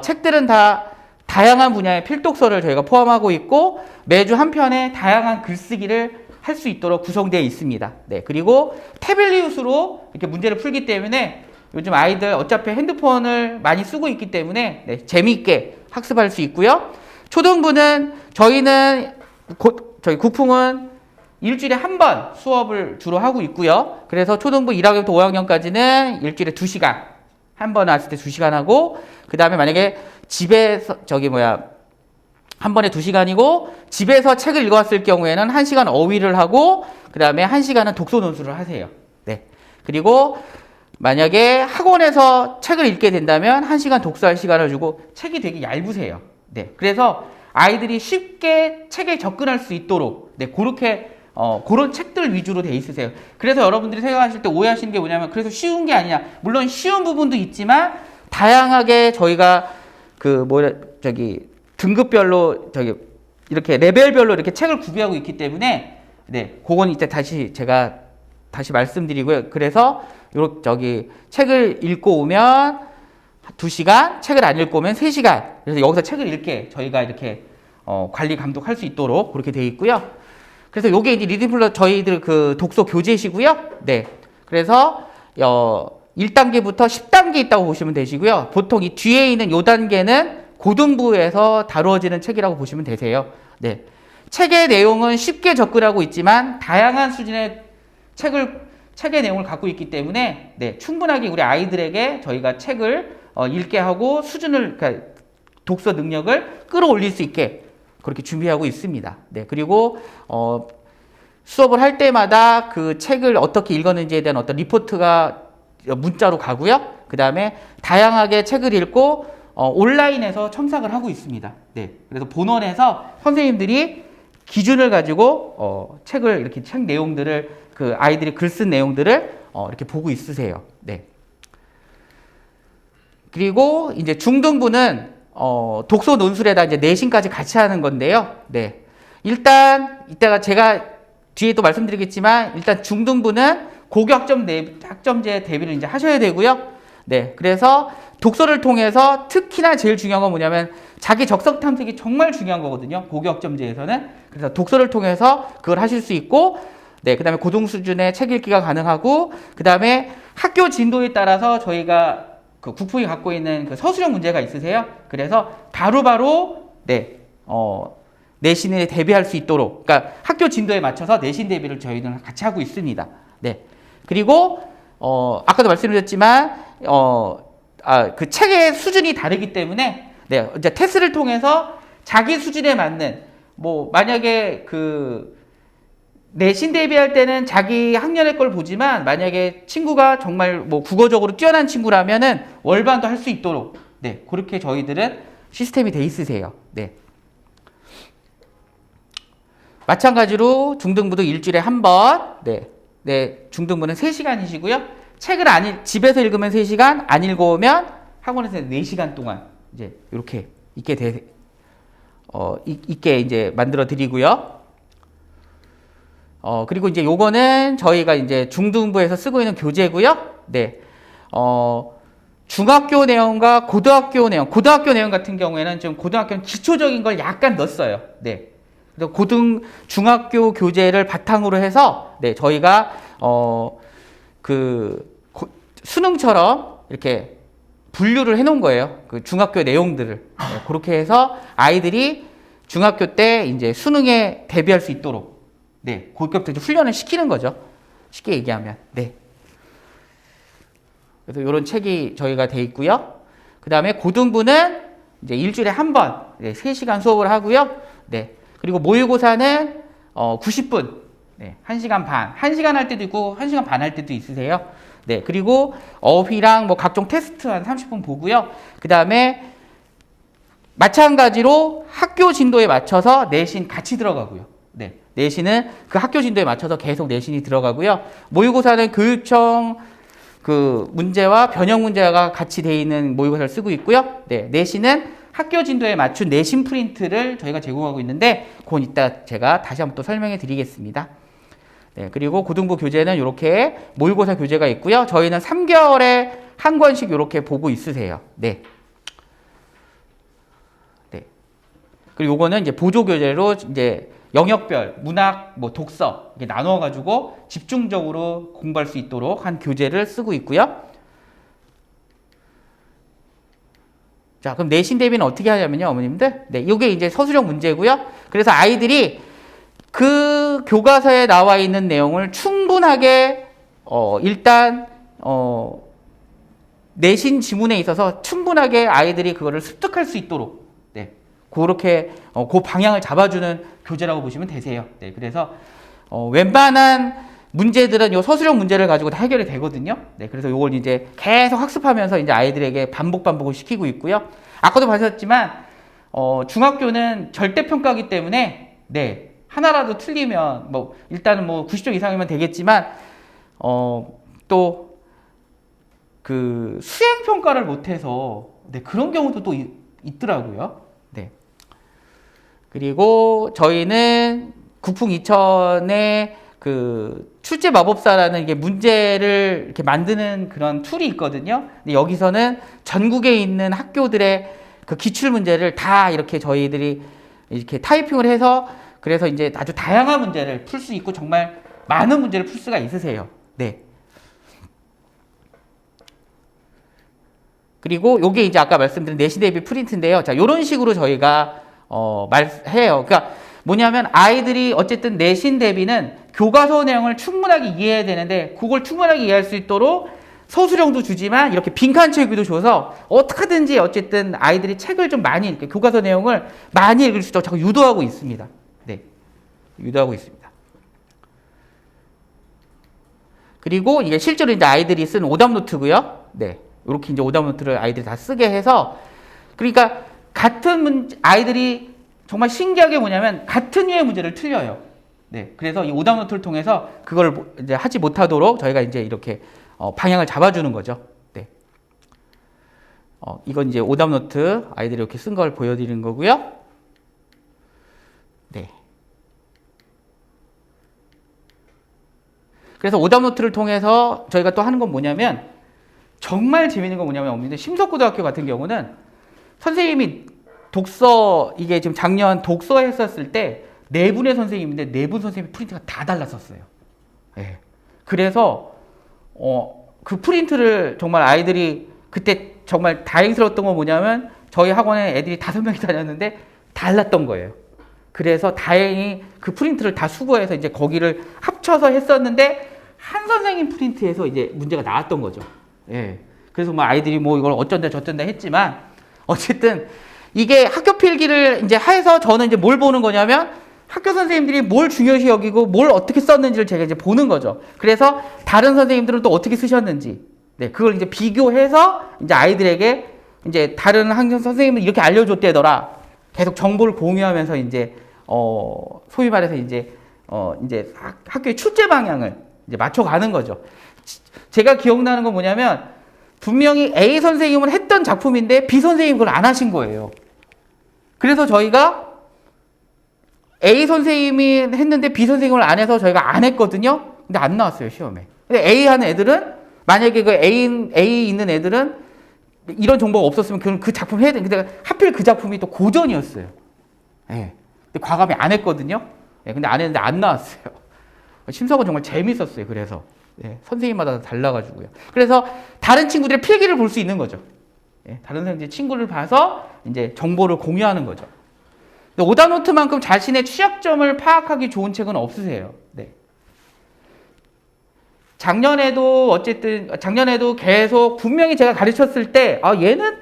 책들은 다 다양한 분야의 필독서를 저희가 포함하고 있고 매주 한 편의 다양한 글쓰기를 할 수 있도록 구성되어 있습니다. 네. 그리고 태블릿으로 이렇게 문제를 풀기 때문에 요즘 아이들 어차피 핸드폰을 많이 쓰고 있기 때문에 네, 재미있게 학습할 수 있고요. 초등부는 저희 국풍은 일주일에 한 번 수업을 주로 하고 있고요. 그래서 초등부 1학년부터 5학년까지는 일주일에 2시간, 한 번 왔을 때 2시간 하고, 그 다음에 만약에 집에서, 한 번에 2시간이고, 집에서 책을 읽어왔을 경우에는 1시간 어휘를 하고, 그 다음에 1시간은 독서 논술을 하세요. 네. 그리고 만약에 학원에서 책을 읽게 된다면 1시간 독서할 시간을 주고, 책이 되게 얇으세요. 네. 그래서 아이들이 쉽게 책에 접근할 수 있도록, 네. 그런 책들 위주로 돼 있으세요. 그래서 여러분들이 생각하실 때 오해하시는 게 뭐냐면, 그래서 쉬운 게 아니냐. 물론 쉬운 부분도 있지만, 다양하게 저희가 등급별로, 이렇게 레벨별로 이렇게 책을 구비하고 있기 때문에, 네. 그건 이제 제가 다시 말씀드리고요. 그래서, 책을 읽고 오면 2시간, 책을 안 읽고 오면 3시간. 그래서 여기서 책을 읽게 저희가 이렇게, 관리 감독할 수 있도록 그렇게 돼 있고요. 그래서 요게 이제 리딩플러 저희들 그 독서 교재시고요. 네. 그래서 1단계부터 10단계 있다고 보시면 되시고요. 보통 이 뒤에 있는 요 단계는 고등부에서 다루어지는 책이라고 보시면 되세요. 네. 책의 내용은 쉽게 접근하고 있지만 다양한 수준의 책의 내용을 갖고 있기 때문에 네, 충분하게 우리 아이들에게 저희가 책을 읽게 하고 그러니까 독서 능력을 끌어올릴 수 있게 그렇게 준비하고 있습니다. 네, 그리고 수업을 할 때마다 그 책을 어떻게 읽었는지에 대한 어떤 리포트가 문자로 가고요. 그 다음에 다양하게 책을 읽고 온라인에서 첨삭을 하고 있습니다. 네, 그래서 본원에서 선생님들이 기준을 가지고 책을 이렇게 책 내용들을 그 아이들이 글 쓴 내용들을 이렇게 보고 있으세요. 네. 그리고 이제 중등부는 독서 논술에다 이제 내신까지 같이 하는 건데요. 네. 일단 이따가 제가 뒤에 또 말씀드리겠지만 일단 중등부는 학점제 대비를 이제 하셔야 되고요. 네. 그래서 독서를 통해서 특히나 제일 중요한 건 뭐냐면 자기 적성 탐색이 정말 중요한 거거든요. 고교학점제에서는. 그래서 독서를 통해서 그걸 하실 수 있고 네. 그다음에 고등 수준의 책 읽기가 가능하고 그다음에 학교 진도에 따라서 저희가 그 국풍이 갖고 있는 그 서술형 문제가 있으세요. 그래서 바로바로 네. 내신에 대비할 수 있도록 그러니까 학교 진도에 맞춰서 내신 대비를 저희는 같이 하고 있습니다. 네. 그리고 아까도 말씀드렸지만 그 책의 수준이 다르기 때문에 네, 이제 테스트를 통해서 자기 수준에 맞는 뭐 만약에 그 내신 대비할 때는 자기 학년의 걸 보지만 만약에 친구가 정말 뭐 국어적으로 뛰어난 친구라면은 월반도 할 수 있도록 네, 그렇게 저희들은 시스템이 돼 있으세요. 네. 마찬가지로 중등부도 일주일에 한 번, 네, 중등부는 3시간이시고요. 책을 집에서 읽으면 3시간, 안 읽어오면 학원에서 4시간 동안 이제 이렇게 있게 이제 만들어 드리고요. 그리고 이제 요거는 저희가 이제 중등부에서 쓰고 있는 교재고요. 네. 중학교 내용과 고등학교 내용 같은 경우에는 좀 고등학교는 기초적인 걸 약간 넣었어요. 네. 그래서 중학교 교재를 바탕으로 해서 네, 저희가 수능처럼 이렇게 분류를 해 놓은 거예요. 그 중학교 내용들을. 네, 그렇게 해서 아이들이 중학교 때 이제 수능에 대비할 수 있도록 네, 그때부터 훈련을 시키는 거죠. 쉽게 얘기하면. 네. 그래서 이런 책이 저희가 돼 있고요. 그 다음에 고등부는 이제 일주일에 한 번, 네, 3시간 수업을 하고요. 네. 그리고 모의고사는 90분, 네, 1시간 반, 1시간 할 때도 있고 1시간 반 할 때도 있으세요. 네. 그리고 어휘랑 뭐 각종 테스트 한 30분 보고요. 그 다음에 마찬가지로 학교 진도에 맞춰서 내신 같이 들어가고요. 네. 내신은 그 학교 진도에 맞춰서 계속 내신이 들어가고요. 모의고사는 교육청 그 문제와 변형 문제가 같이 되어 있는 모의고사를 쓰고 있고요. 네, 내신은 학교 진도에 맞춘 내신 프린트를 저희가 제공하고 있는데 그건 이따 제가 다시 한번 또 설명해 드리겠습니다. 네, 그리고 고등부 교재는 이렇게 모의고사 교재가 있고요. 저희는 3개월에 한 권씩 이렇게 보고 있으세요. 네. 네. 그리고 요거는 이제 보조 교재로 이제 영역별, 문학, 뭐 독서 이렇게 나누어 가지고 집중적으로 공부할 수 있도록 한 교재를 쓰고 있고요. 자, 그럼 내신 대비는 어떻게 하냐면요, 어머님들. 네, 이게 이제 서술형 문제고요. 그래서 아이들이 그 교과서에 나와 있는 내용을 충분하게 일단 내신 지문에 있어서 충분하게 아이들이 그거를 습득할 수 있도록 네, 그렇게 그 방향을 잡아주는 교재라고 보시면 되세요. 네, 그래서 웬만한 문제들은 요 서술형 문제를 가지고 다 해결이 되거든요. 네, 그래서 요걸 이제 계속 학습하면서 이제 아이들에게 반복을 시키고 있고요. 아까도 보셨지만 중학교는 절대평가이기 때문에 네, 하나라도 틀리면 뭐 일단은 뭐 90점 이상이면 되겠지만 또 그 수행 평가를 못해서 네, 그런 경우도 또 있더라고요. 네. 그리고 저희는 국풍 2000의 그 출제 마법사라는 이게 문제를 이렇게 만드는 그런 툴이 있거든요. 근데 여기서는 전국에 있는 학교들의 그 기출 문제를 다 이렇게 저희들이 이렇게 타이핑을 해서 그래서 이제 아주 다양한 문제를 풀 수 있고 정말 많은 문제를 풀 수가 있으세요. 네. 그리고 요게 이제 아까 말씀드린 내신 대비 프린트인데요. 자, 요런 식으로 저희가 말해요. 그러니까 뭐냐면 아이들이 어쨌든 내신 대비는 교과서 내용을 충분하게 이해해야 되는데 그걸 충분하게 이해할 수 있도록 서술형도 주지만 이렇게 빈칸 채우기도 줘서 어떻게든지 어쨌든 아이들이 책을 좀 많이 읽게 교과서 내용을 많이 읽을 수 있도록 자꾸 유도하고 있습니다. 네, 유도하고 있습니다. 그리고 이게 실제로 이제 아이들이 쓴 오답 노트고요. 네, 이렇게 이제 오답 노트를 아이들이 다 쓰게 해서 그러니까 같은 문제 아이들이 정말 신기하게 뭐냐면 같은 류의 문제를 틀려요. 네, 그래서 이 오답 노트를 통해서 그걸 이제 하지 못하도록 저희가 이제 이렇게 방향을 잡아주는 거죠. 네. 이건 이제 오답 노트 아이들이 이렇게 쓴 걸 보여드리는 거고요. 네. 그래서 오답 노트를 통해서 저희가 또 하는 건 뭐냐면 정말 재밌는 건 뭐냐면 어머니들 심석고등학교 같은 경우는 선생님이 독서 이게 지금 작년 독서 했었을 때 네 분의 선생님인데 네 분 선생님 프린트가 다 달랐었어요. 네. 그래서 그 프린트를 정말 아이들이 그때 정말 다행스러웠던 건 뭐냐면 저희 학원에 애들이 5명이 다녔는데 달랐던 거예요. 그래서 다행히 그 프린트를 다 수거해서 이제 거기를 합쳐서 했었는데 한 선생님 프린트에서 이제 문제가 나왔던 거죠. 예. 그래서 뭐 아이들이 뭐 이걸 어쩐다 저쩐다 했지만 어쨌든 이게 학교 필기를 이제 해서 저는 이제 뭘 보는 거냐면 학교 선생님들이 뭘 중요시 여기고 뭘 어떻게 썼는지를 제가 이제 보는 거죠. 그래서 다른 선생님들은 또 어떻게 쓰셨는지, 네, 그걸 이제 비교해서 이제 아이들에게 이제 다른 학교 선생님은 이렇게 알려줬대더라. 계속 정보를 공유하면서 이제 소위 말해서 이제 학교의 출제 방향을 이제 맞춰가는 거죠. 제가 기억나는 건 뭐냐면 분명히 A 선생님은 했던 작품인데 B 선생님이 그걸 안 하신 거예요. 그래서 저희가 A 선생님이 했는데 B 선생님을 안 해서 저희가 안 했거든요. 근데 안 나왔어요, 시험에. 근데 A 하는 애들은 만약에 그 A 있는 애들은 이런 정보가 없었으면 그 작품 해야 돼. 근데 하필 그 작품이 또 고전이었어요. 예. 근데 과감히 안 했거든요. 예. 근데 안 했는데 안 나왔어요. 심석은 정말 재밌었어요. 그래서 예. 선생님마다 달라가지고요. 그래서 다른 친구들의 필기를 볼 수 있는 거죠. 예. 다른 선생님들 친구를 봐서 이제 정보를 공유하는 거죠. 오답노트만큼 자신의 취약점을 파악하기 좋은 책은 없으세요. 네. 작년에도 계속 분명히 제가 가르쳤을 때 얘는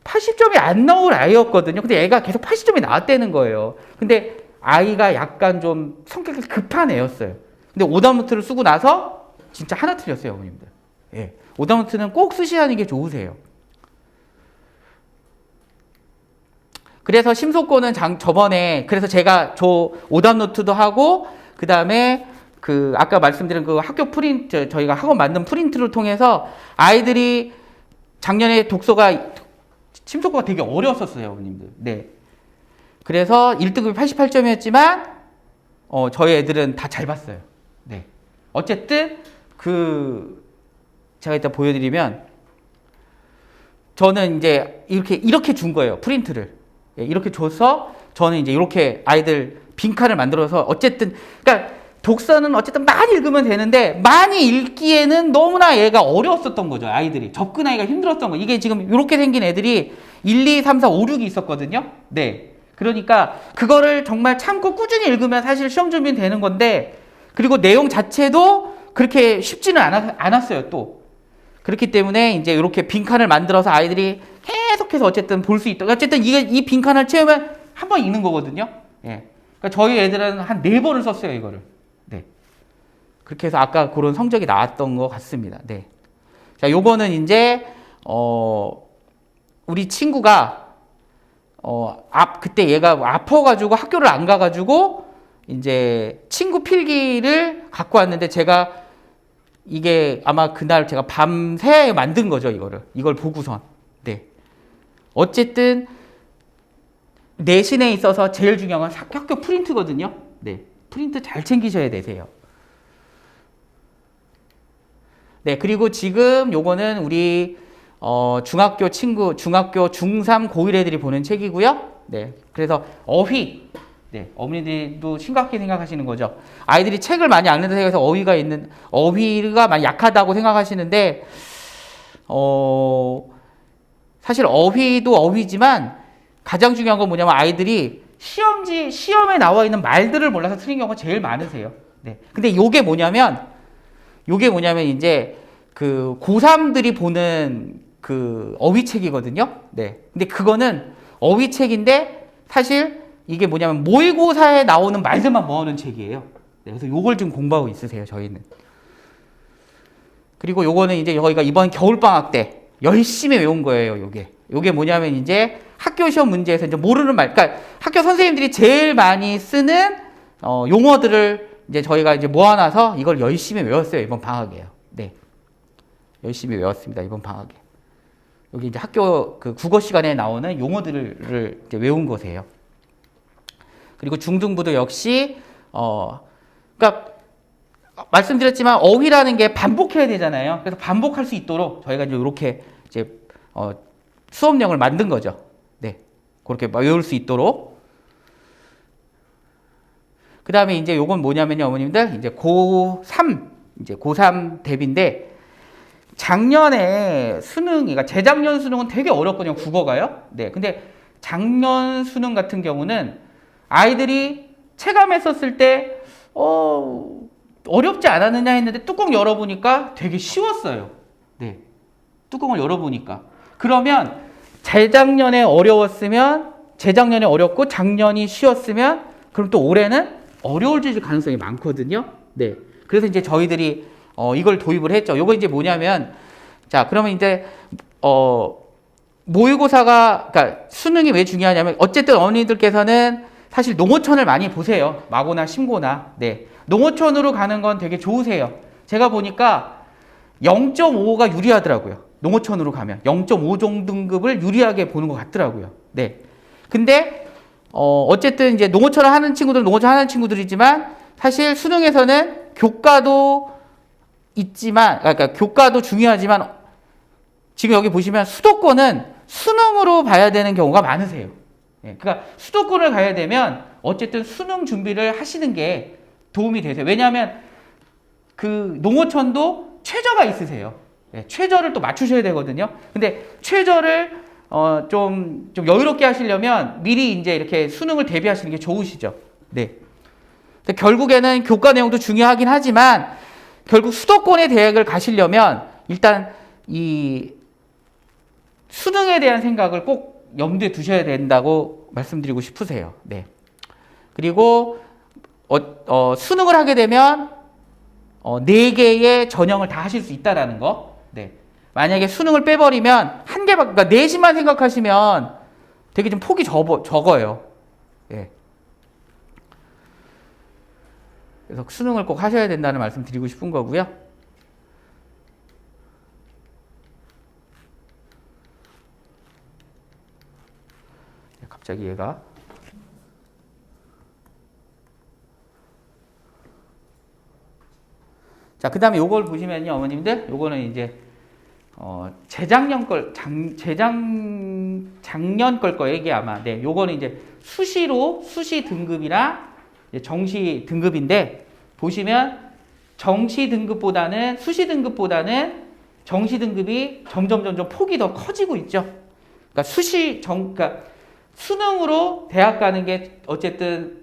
80점이 안 나올 아이였거든요. 근데 얘가 계속 80점이 나왔다는 거예요. 근데 아이가 약간 좀 성격이 급한 애였어요. 근데 오답노트를 쓰고 나서 진짜 하나 틀렸어요, 어머님들. 예. 오답노트는 꼭 쓰시는 게 좋으세요. 그래서 심소권은 저번에 그래서 제가 오답노트도 하고 그 다음에 그 아까 말씀드린 그 학교 프린트 저희가 학원 만든 프린트를 통해서 아이들이 작년에 독서가 심속고가 되게 어려웠었어요, 어머님들. 네. 그래서 1등급이 88점이었지만 저희 애들은 다 잘 봤어요. 네. 어쨌든 제가 이따 보여드리면 저는 이제 이렇게 준 거예요, 프린트를. 예, 이렇게 줘서 저는 이제 이렇게 아이들 빈칸을 만들어서 어쨌든 그러니까 독서는 어쨌든 많이 읽으면 되는데 많이 읽기에는 너무나 얘가 어려웠었던 거죠. 아이들이 접근하기가 힘들었던 거. 이게 지금 이렇게 생긴 애들이 1, 2, 3, 4, 5, 6이 있었거든요. 네. 그러니까 그거를 정말 참고 꾸준히 읽으면 사실 시험 준비는 되는 건데 그리고 내용 자체도 그렇게 쉽지는 않았어요. 또 그렇기 때문에 이제 이렇게 빈칸을 만들어서 아이들이 계속해서 어쨌든 볼 수 있다. 어쨌든 이 빈칸을 채우면 한 번 읽는 거거든요. 예. 그러니까 저희 애들은 한 4번을 썼어요, 이거를. 네. 그렇게 해서 아까 그런 성적이 나왔던 것 같습니다. 네. 자, 요거는 이제, 우리 친구가, 그때 얘가 아파가지고 학교를 안 가가지고, 이제 친구 필기를 갖고 왔는데 제가 이게 아마 그날 제가 밤새 만든 거죠, 이걸 보고선. 네. 어쨌든, 내신에 있어서 제일 중요한 건 학교 프린트거든요. 네. 프린트 잘 챙기셔야 되세요. 네. 그리고 지금 요거는 우리, 중학교 중3, 고1 애들이 보는 책이고요. 네. 그래서 네. 어머니들도 심각하게 생각하시는 거죠. 아이들이 책을 많이 안 읽는다고 해서 어휘가 많이 약하다고 생각하시는데, 사실 어휘도 어휘지만 가장 중요한 건 뭐냐면 아이들이 시험에 나와 있는 말들을 몰라서 틀린 경우가 제일 많으세요. 네. 근데 요게 뭐냐면 이제 그 고3들이 보는 그 어휘책이거든요. 네. 근데 그거는 어휘책인데 사실 이게 뭐냐면 모의고사에 나오는 말들만 모아놓은 책이에요. 네. 그래서 요걸 좀 공부하고 있으세요, 저희는. 그리고 요거는 이제 저희가 이번 겨울방학 때 열심히 외운 거예요, 요게 뭐냐면 이제 학교 시험 문제에서 이제 모르는 말, 그러니까 학교 선생님들이 제일 많이 쓰는 용어들을 이제 저희가 이제 모아놔서 이걸 열심히 외웠어요, 이번 방학에요. 네. 열심히 외웠습니다, 이번 방학에. 여기 이제 학교 그 국어 시간에 나오는 용어들을 이제 외운 거세요. 그리고 중등부도 역시, 그러니까 말씀드렸지만 어휘라는 게 반복해야 되잖아요. 그래서 반복할 수 있도록 저희가 이제 이렇게 이제, 수업령을 만든 거죠. 네. 그렇게 외울 수 있도록. 그 다음에 이제 요건 뭐냐면요, 어머님들. 이제 고3 대비인데, 작년에 그러니까 재작년 수능은 되게 어렵거든요, 국어가요. 네. 근데 작년 수능 같은 경우는 아이들이 체감했었을 때, 어렵지 않았느냐 했는데 뚜껑 열어보니까 되게 쉬웠어요. 네. 뚜껑을 열어보니까. 그러면 재작년에 어렵고 작년이 쉬웠으면 그럼 또 올해는 어려워질 가능성이 많거든요. 네. 그래서 이제 저희들이 이걸 도입을 했죠. 요거 이제 뭐냐면 자, 그러면 이제 모의고사가 그러니까 수능이 왜 중요하냐면 어쨌든 어머니들께서는 사실 농어촌을 많이 보세요. 마고나 심고나. 네. 농어촌으로 가는 건 되게 좋으세요. 제가 보니까 0.5가 유리하더라고요. 농어촌으로 가면 0.5 등급을 유리하게 보는 것 같더라고요. 네. 근데 어쨌든 이제 농어촌을 하는 친구들은 농어촌 하는 친구들이지만 사실 수능에서는 교과도 있지만 그러니까 교과도 중요하지만 지금 여기 보시면 수도권은 수능으로 봐야 되는 경우가 많으세요. 네. 그러니까 수도권을 가야 되면 어쨌든 수능 준비를 하시는 게 도움이 되세요. 왜냐하면 그 농어촌도 최저가 있으세요. 네, 최저를 또 맞추셔야 되거든요. 근데 최저를 좀 여유롭게 하시려면 미리 이제 이렇게 수능을 대비하시는 게 좋으시죠. 네. 근데 결국에는 교과 내용도 중요하긴 하지만 결국 수도권의 대학을 가시려면 일단 이 수능에 대한 생각을 꼭 염두에 두셔야 된다고 말씀드리고 싶으세요. 네. 그리고 수능을 하게 되면 4개의 전형을 다 하실 수 있다라는 거. 네. 만약에 수능을 빼버리면 한 개밖에, 그러니까 내신만 생각하시면 되게 좀 폭이 적어요. 예. 그래서 수능을 꼭 하셔야 된다는 말씀 드리고 싶은 거고요. 갑자기 얘가 자, 그 다음에 요걸 보시면요, 어머님들, 요거는 이제 재작년 걸, 작년 걸 거예요, 이게 아마. 네, 요거는 이제 수시 등급이랑 이제 정시 등급인데, 보시면 수시 등급보다는 정시 등급이 점점 폭이 더 커지고 있죠. 그러니까 그러니까 수능으로 대학 가는 게 어쨌든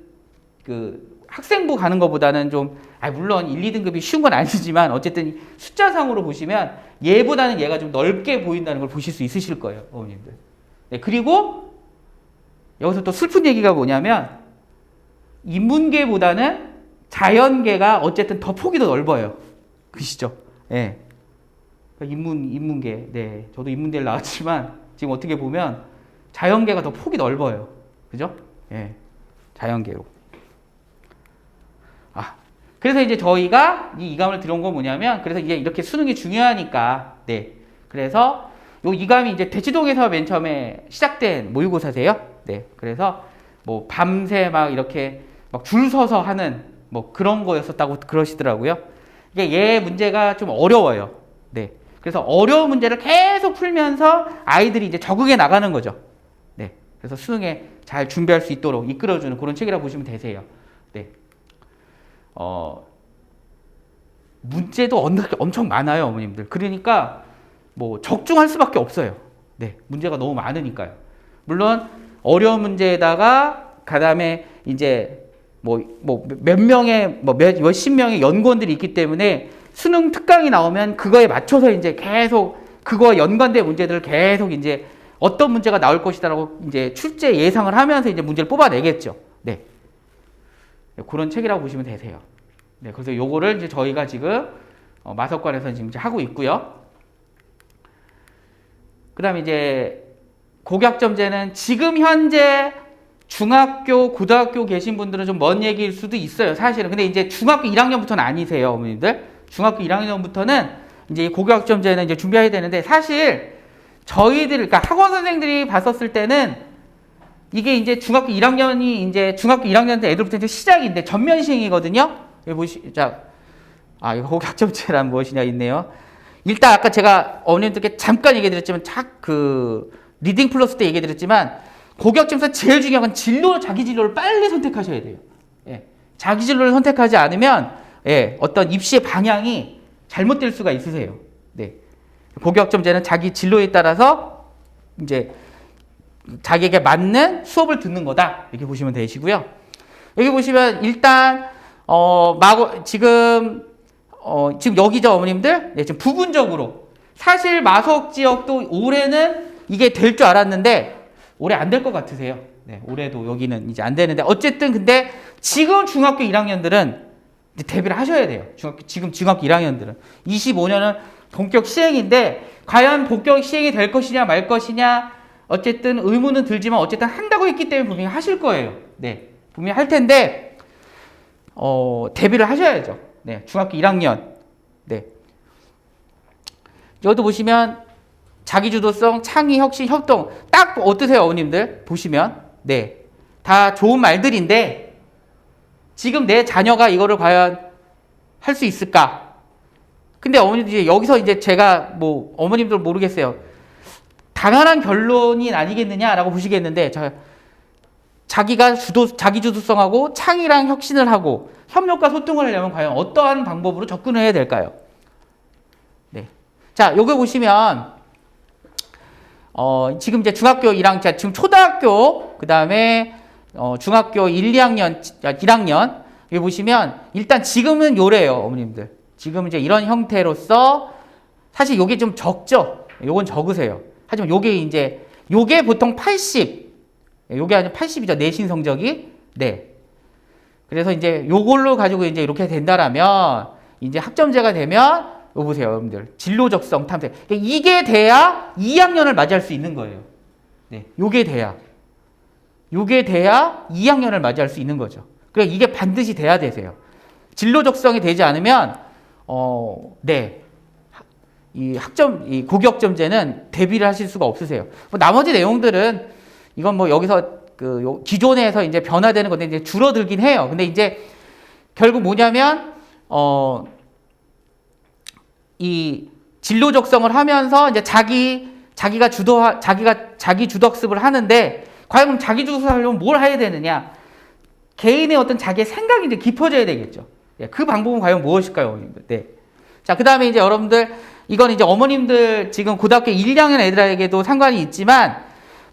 그 학생부 가는 것보다는 좀, 물론 1, 2등급이 쉬운 건 아니지만 어쨌든 숫자상으로 보시면 얘보다는 얘가 좀 넓게 보인다는 걸 보실 수 있으실 거예요, 어머님들. 네, 그리고 여기서 또 슬픈 얘기가 뭐냐면 인문계보다는 자연계가 어쨌든 더 폭이 더 넓어요. 그시죠? 예. 네. 인문계. 네. 저도 인문대를 나왔지만 지금 어떻게 보면 자연계가 더 폭이 넓어요. 그죠? 예. 자연계로. 그래서 이제 저희가 이 이감을 들어온 건 뭐냐면, 그래서 이제 이렇게 수능이 중요하니까, 네. 그래서 요 이감이 이제 대치동에서 맨 처음에 시작된 모의고사세요. 네. 그래서 뭐 밤새 막 이렇게 막 줄 서서 하는 뭐 그런 거였었다고 그러시더라고요. 이게 얘 문제가 좀 어려워요. 네. 그래서 어려운 문제를 계속 풀면서 아이들이 이제 적응해 나가는 거죠. 네. 그래서 수능에 잘 준비할 수 있도록 이끌어주는 그런 책이라고 보시면 되세요. 네. 문제도 엄청 많아요, 어머님들. 그러니까 뭐 적중할 수밖에 없어요. 네, 문제가 너무 많으니까요. 물론 어려운 문제에다가 그다음에 이제 몇 명의 몇십 명의 연구원들이 있기 때문에 수능 특강이 나오면 그거에 맞춰서 이제 계속 그거와 연관된 문제들을 계속 이제 어떤 문제가 나올 것이다라고 이제 출제 예상을 하면서 이제 문제를 뽑아내겠죠. 네. 그런 책이라고 보시면 되세요. 네, 그래서 요거를 이제 저희가 지금 마석관에서 지금 이제 하고 있고요. 그 다음에 이제 고교학점제는 지금 현재 중학교, 고등학교 계신 분들은 좀 먼 얘기일 수도 있어요, 사실은. 근데 이제 중학교 1학년부터는 아니세요, 어머님들. 중학교 1학년부터는 이제 고교학점제는 이제 준비해야 되는데, 사실 그러니까 학원 선생들이 봤었을 때는 이게 이제 중학교 1학년 때 애들부터 이제 시작인데 전면 시행이거든요. 여기 이거 고교학점제란 무엇이냐 있네요. 일단 아까 제가 어머님들께 잠깐 얘기 드렸지만 리딩 플러스 때 얘기 드렸지만 고교학점에서 제일 중요한 건 자기 진로를 빨리 선택하셔야 돼요. 예. 자기 진로를 선택하지 않으면 어떤 입시의 방향이 잘못될 수가 있으세요. 네. 고교학점제는 자기 진로에 따라서 이제 자기에게 맞는 수업을 듣는 거다. 이렇게 보시면 되시고요. 여기 보시면 일단 지금 여기죠, 어머님들? 네, 지금 부분적으로. 사실 마석 지역도 올해는 이게 될 줄 알았는데 올해 안 될 것 같으세요. 네, 올해도 여기는 이제 안 되는데 어쨌든 근데 지금 중학교 1학년들은 대비를 하셔야 돼요. 지금 중학교 1학년들은 25년은 본격 시행인데 과연 본격 시행이 될 것이냐 말 것이냐 어쨌든 의문은 들지만 어쨌든 한다고 했기 때문에 분명히 하실 거예요. 네, 분명히 할 텐데 대비를 하셔야죠. 네, 중학교 1학년. 네. 여기도 보시면 자기주도성, 창의, 혁신, 협동 딱 어떠세요, 어머님들? 보시면 네, 다 좋은 말들인데 지금 내 자녀가 이거를 과연 할 수 있을까? 근데 어머님들 이제 여기서 이제 제가 어머님들 모르겠어요. 당연한 결론이 아니겠느냐라고 보시겠는데 자기 주도성하고 창의랑 혁신을 하고 협력과 소통을 하려면 과연 어떠한 방법으로 접근을 해야 될까요? 네. 자, 여기 보시면 지금 이제 중학교 1학년, 지금 초등학교, 그 다음에 중학교 1학년, 여기 보시면 일단 지금은 요래요, 어머님들. 지금 이제 이런 형태로서 사실 요게 좀 적죠? 요건 적으세요. 하지만 요게 보통 80, 요게 아니면 80이죠, 내신 성적이. 네. 그래서 이제 요걸로 가지고 이제 이렇게 된다라면 이제 학점제가 되면 요 보세요, 여러분들. 진로적성 탐색. 이게 돼야 2학년을 맞이할 수 있는 거예요. 네. 요게 돼야 2학년을 맞이할 수 있는 거죠. 그러니까 이게 반드시 돼야 되세요. 진로 적성이 되지 않으면 이 고교학점제는 대비를 하실 수가 없으세요. 뭐 나머지 내용들은 이건 뭐 여기서 기존에서 이제 변화되는 건데 이제 줄어들긴 해요. 근데 이제 결국 뭐냐면 이 진로 적성을 하면서 이제 자기가 자기 주도학습을 하는데 과연 그럼 자기 주도학습을 하려면 뭘 해야 되느냐? 개인의 어떤 자기의 생각이 이제 깊어져야 되겠죠. 그 방법은 과연 무엇일까요? 네. 자, 그 다음에 이제 여러분들, 이건 이제 어머님들 지금 고등학교 1, 2학년 애들에게도 상관이 있지만,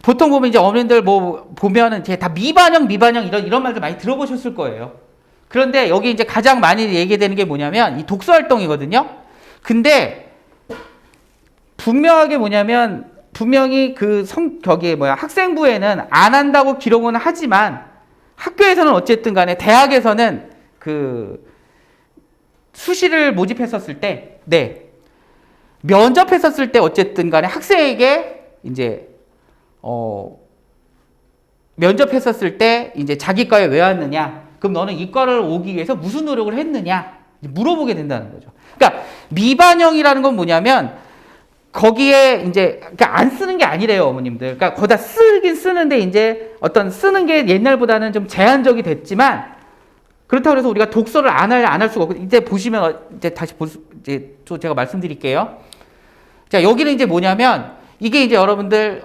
보통 보면 이제 어머님들 뭐 보면은 다 미반영 이런 말들 많이 들어보셨을 거예요. 그런데 여기 이제 가장 많이 얘기되는 게 뭐냐면 이 독서 활동이거든요. 근데 분명하게 뭐냐면 분명히 학생부에는 안 한다고 기록은 하지만 학교에서는 어쨌든 간에 대학에서는 수시를 모집했었을 때, 면접했었을 때 어쨌든 간에 학생에게 이제, 면접했었을 때 이제 자기 과에 왜 왔느냐? 그럼 너는 이 과를 오기 위해서 무슨 노력을 했느냐? 물어보게 된다는 거죠. 그러니까 미반영이라는 건 뭐냐면 거기에 이제 안 쓰는 게 아니래요, 어머님들. 그러니까 거기다 쓰긴 쓰는데 이제 어떤 쓰는 게 옛날보다는 좀 제한적이 됐지만 그렇다고 해서 우리가 독서를 안 할 수가 없고 이제 보시면 이제 다시 이제 또 제가 말씀드릴게요. 자, 여기는 이제 뭐냐면 이게 이제 여러분들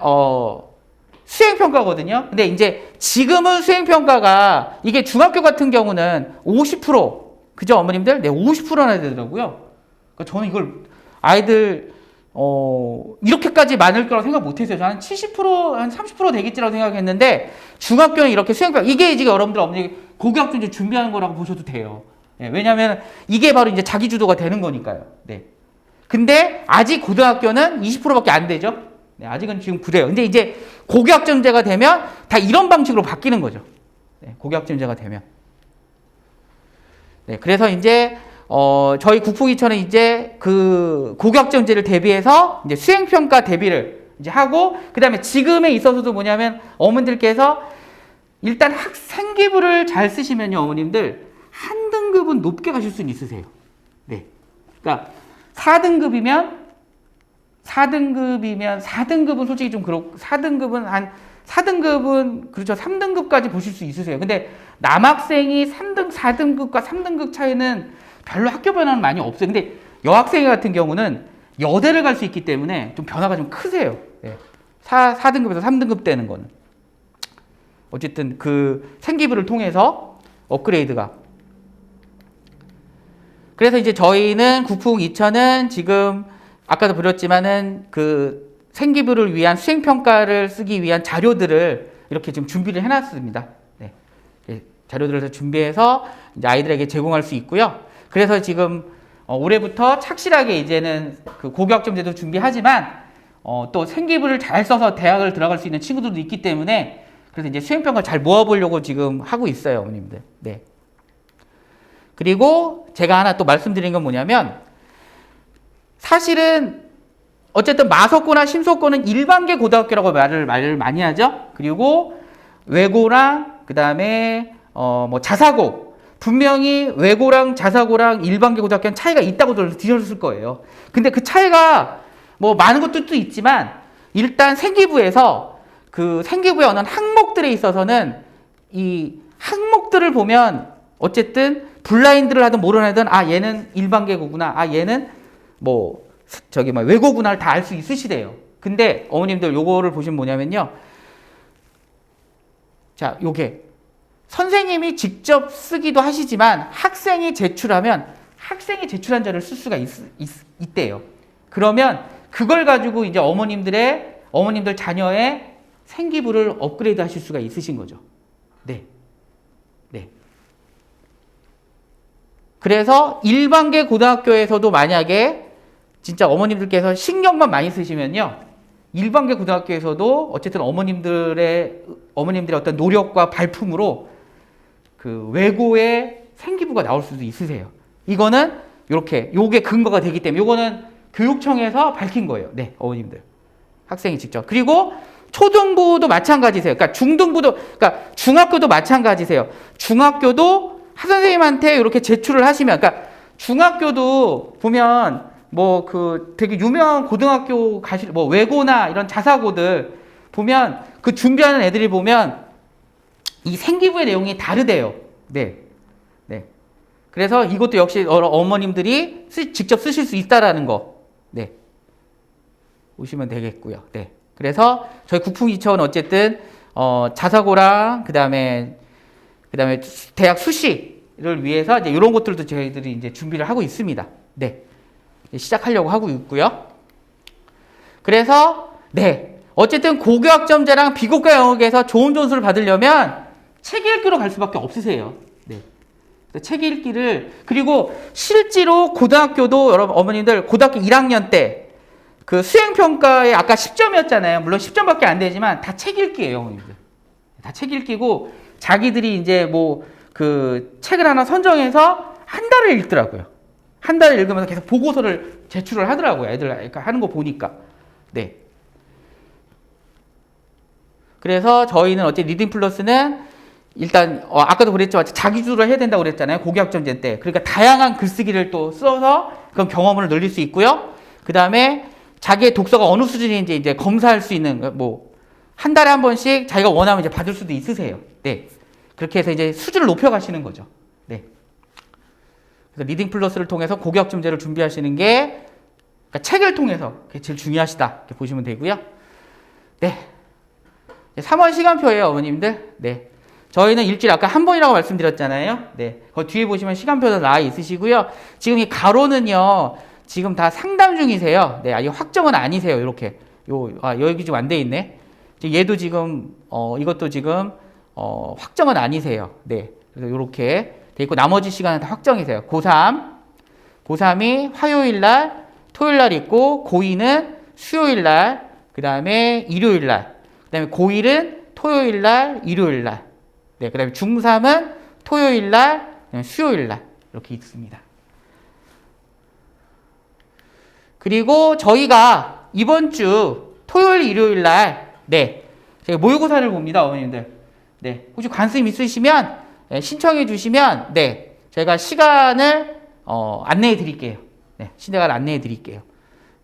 수행평가거든요. 근데 이제 지금은 수행평가가 이게 중학교 같은 경우는 50% 그죠, 어머님들? 네, 50%나 되더라고요. 그러니까 저는 이걸 아이들 이렇게까지 많을 거라고 생각 못 했어요. 저는 70%, 한 30% 되겠지라고 생각했는데 중학교는 이렇게 수행평가 이게 지금 여러분들 어머니 고교학점제 준비하는 거라고 보셔도 돼요. 네, 왜냐하면 이게 바로 이제 자기 주도가 되는 거니까요. 네. 근데 아직 고등학교는 20%밖에 안 되죠. 네, 아직은 지금 그래요. 근데 이제 고교학점제가 되면 다 이런 방식으로 바뀌는 거죠. 네, 고교학점제가 되면. 네, 그래서 이제 저희 국부기천은 이제 그 고교학점제를 대비해서 이제 수행평가 대비를 이제 하고 그 다음에 지금에 있어서도 뭐냐면 어머님들께서 일단 생기부를 잘 쓰시면요, 어머님들 한 등급은 높게 가실 수는 있으세요. 네, 그러니까 4등급은 솔직히 좀 그렇고 4등급은 그렇죠. 3등급까지 보실 수 있으세요. 근데 남학생이 4등급과 3등급 차이는 별로 학교 변화는 많이 없어요. 근데 여학생 같은 경우는 여대를 갈 수 있기 때문에 좀 변화가 좀 크세요. 네. 4등급에서 3등급 되는 거는. 어쨌든 그 생기부를 통해서 업그레이드가. 그래서 이제 저희는 국풍 2000은 지금 아까도 보렸지만은 그 생기부를 위한 수행평가를 쓰기 위한 자료들을 이렇게 지금 준비를 해놨습니다. 네. 자료들을 준비해서 이제 아이들에게 제공할 수 있고요. 그래서 지금 올해부터 착실하게 이제는 그 고교학점제도 준비하지만 또 생기부를 잘 써서 대학을 들어갈 수 있는 친구들도 있기 때문에 그래서 이제 수행평가 잘 모아보려고 지금 하고 있어요, 어머님들. 네. 그리고 제가 하나 또 말씀드린 건 뭐냐면 사실은 어쨌든 마석고나 심석고는 일반계 고등학교라고 말을 많이 하죠. 그리고 외고랑 그다음에 뭐 자사고 분명히 외고랑 자사고랑 일반계 고등학교는 차이가 있다고 들으셨을 거예요. 근데 그 차이가 뭐 많은 것들도 있지만 일단 생기부에서 그 생기부의 어느 항목들에 있어서는 이 항목들을 보면 어쨌든 블라인드를 하든 뭐를 하든 아 얘는 일반계고구나 아 얘는 뭐 외고구나를 다 알 수 있으시대요. 근데 어머님들 요거를 보시면 뭐냐면요. 자, 요게 선생님이 직접 쓰기도 하시지만 학생이 제출하면 학생이 제출한 자를 쓸 수가 있대요. 그러면 그걸 가지고 이제 어머님들 자녀의 생기부를 업그레이드 하실 수가 있으신 거죠. 네. 네. 그래서 일반계 고등학교에서도 만약에 진짜 어머님들께서 신경만 많이 쓰시면요. 일반계 고등학교에서도 어쨌든 어머님들의 어떤 노력과 발품으로 그 외고의 생기부가 나올 수도 있으세요. 이거는 요게 근거가 되기 때문에 요거는 교육청에서 밝힌 거예요. 네, 어머님들. 학생이 직접. 그리고 초등부도 마찬가지세요. 그러니까 중학교도 마찬가지세요. 중학교도 하선생님한테 이렇게 제출을 하시면, 그러니까 중학교도 보면 뭐 그 되게 유명한 고등학교 뭐 외고나 이런 자사고들 보면 그 준비하는 애들이 보면 이 생기부의 내용이 다르대요. 네. 네. 그래서 이것도 역시 어머님들이 직접 쓰실 수 있다라는 거. 네. 보시면 되겠고요. 네. 그래서 저희 국풍이천은 어쨌든 자사고랑 그다음에 대학 수시를 위해서 이제 이런 것들도 저희들이 이제 준비를 하고 있습니다. 네. 시작하려고 하고 있고요. 그래서 네. 어쨌든 고교학점제랑 비고가 영역에서 좋은 점수를 받으려면 책 읽기로 갈 수밖에 없으세요. 네. 책 읽기를, 그리고 실제로 고등학교도 여러분 어머님들 고등학교 1학년 때 그 수행평가에 아까 10점이었잖아요. 물론 10점밖에 안 되지만 다 책 읽기예요, 어머님들. 다 책 읽기고 자기들이 이제 뭐 그 책을 하나 선정해서 한 달을 읽더라고요. 한 달을 읽으면서 계속 보고서를 제출을 하더라고요. 애들 그러니까 하는 거 보니까. 네. 그래서 저희는 어째 리딩 플러스는 일단 아까도 그랬지만 자기주도를 해야 된다고 그랬잖아요. 고교학점제 때. 그러니까 다양한 글쓰기를 또 써서 그런 경험을 늘릴 수 있고요. 그 다음에 자기의 독서가 어느 수준인지 이제 검사할 수 있는 뭐 한 달에 한 번씩 자기가 원하면 이제 받을 수도 있으세요. 네. 그렇게 해서 이제 수준을 높여가시는 거죠. 네. 그래서 리딩 플러스를 통해서 고교학점제를 준비하시는 게 그러니까 책을 통해서 그게 제일 중요하시다. 이렇게 보시면 되고요. 네. 3월 시간표예요, 어머님들. 네. 저희는 일주일에 아까 한 번이라고 말씀드렸잖아요. 네. 그 뒤에 보시면 시간표도 나와 있으시고요. 지금 이 가로는요, 지금 다 상담 중이세요. 네. 이 확정은 아니세요. 이렇게. 여기 지금 안 돼 있네. 얘도 지금, 이것도 지금, 확정은 아니세요. 네. 그래서 이렇게 돼 있고, 나머지 시간은 다 확정이세요. 고3이 화요일 날, 토요일 날 있고, 고2는 수요일 날, 그 다음에 일요일 날, 그 다음에 고1은 토요일 날, 일요일 날, 네, 그 다음에 중3은 토요일 날, 수요일 날, 이렇게 있습니다. 그리고 저희가 이번 주 토요일, 일요일 날, 네, 제가 모의고사를 봅니다, 어머님들. 네, 혹시 관심 있으시면, 네, 신청해 주시면, 네, 제가 시간을, 안내해 드릴게요. 네, 시간을 안내해 드릴게요.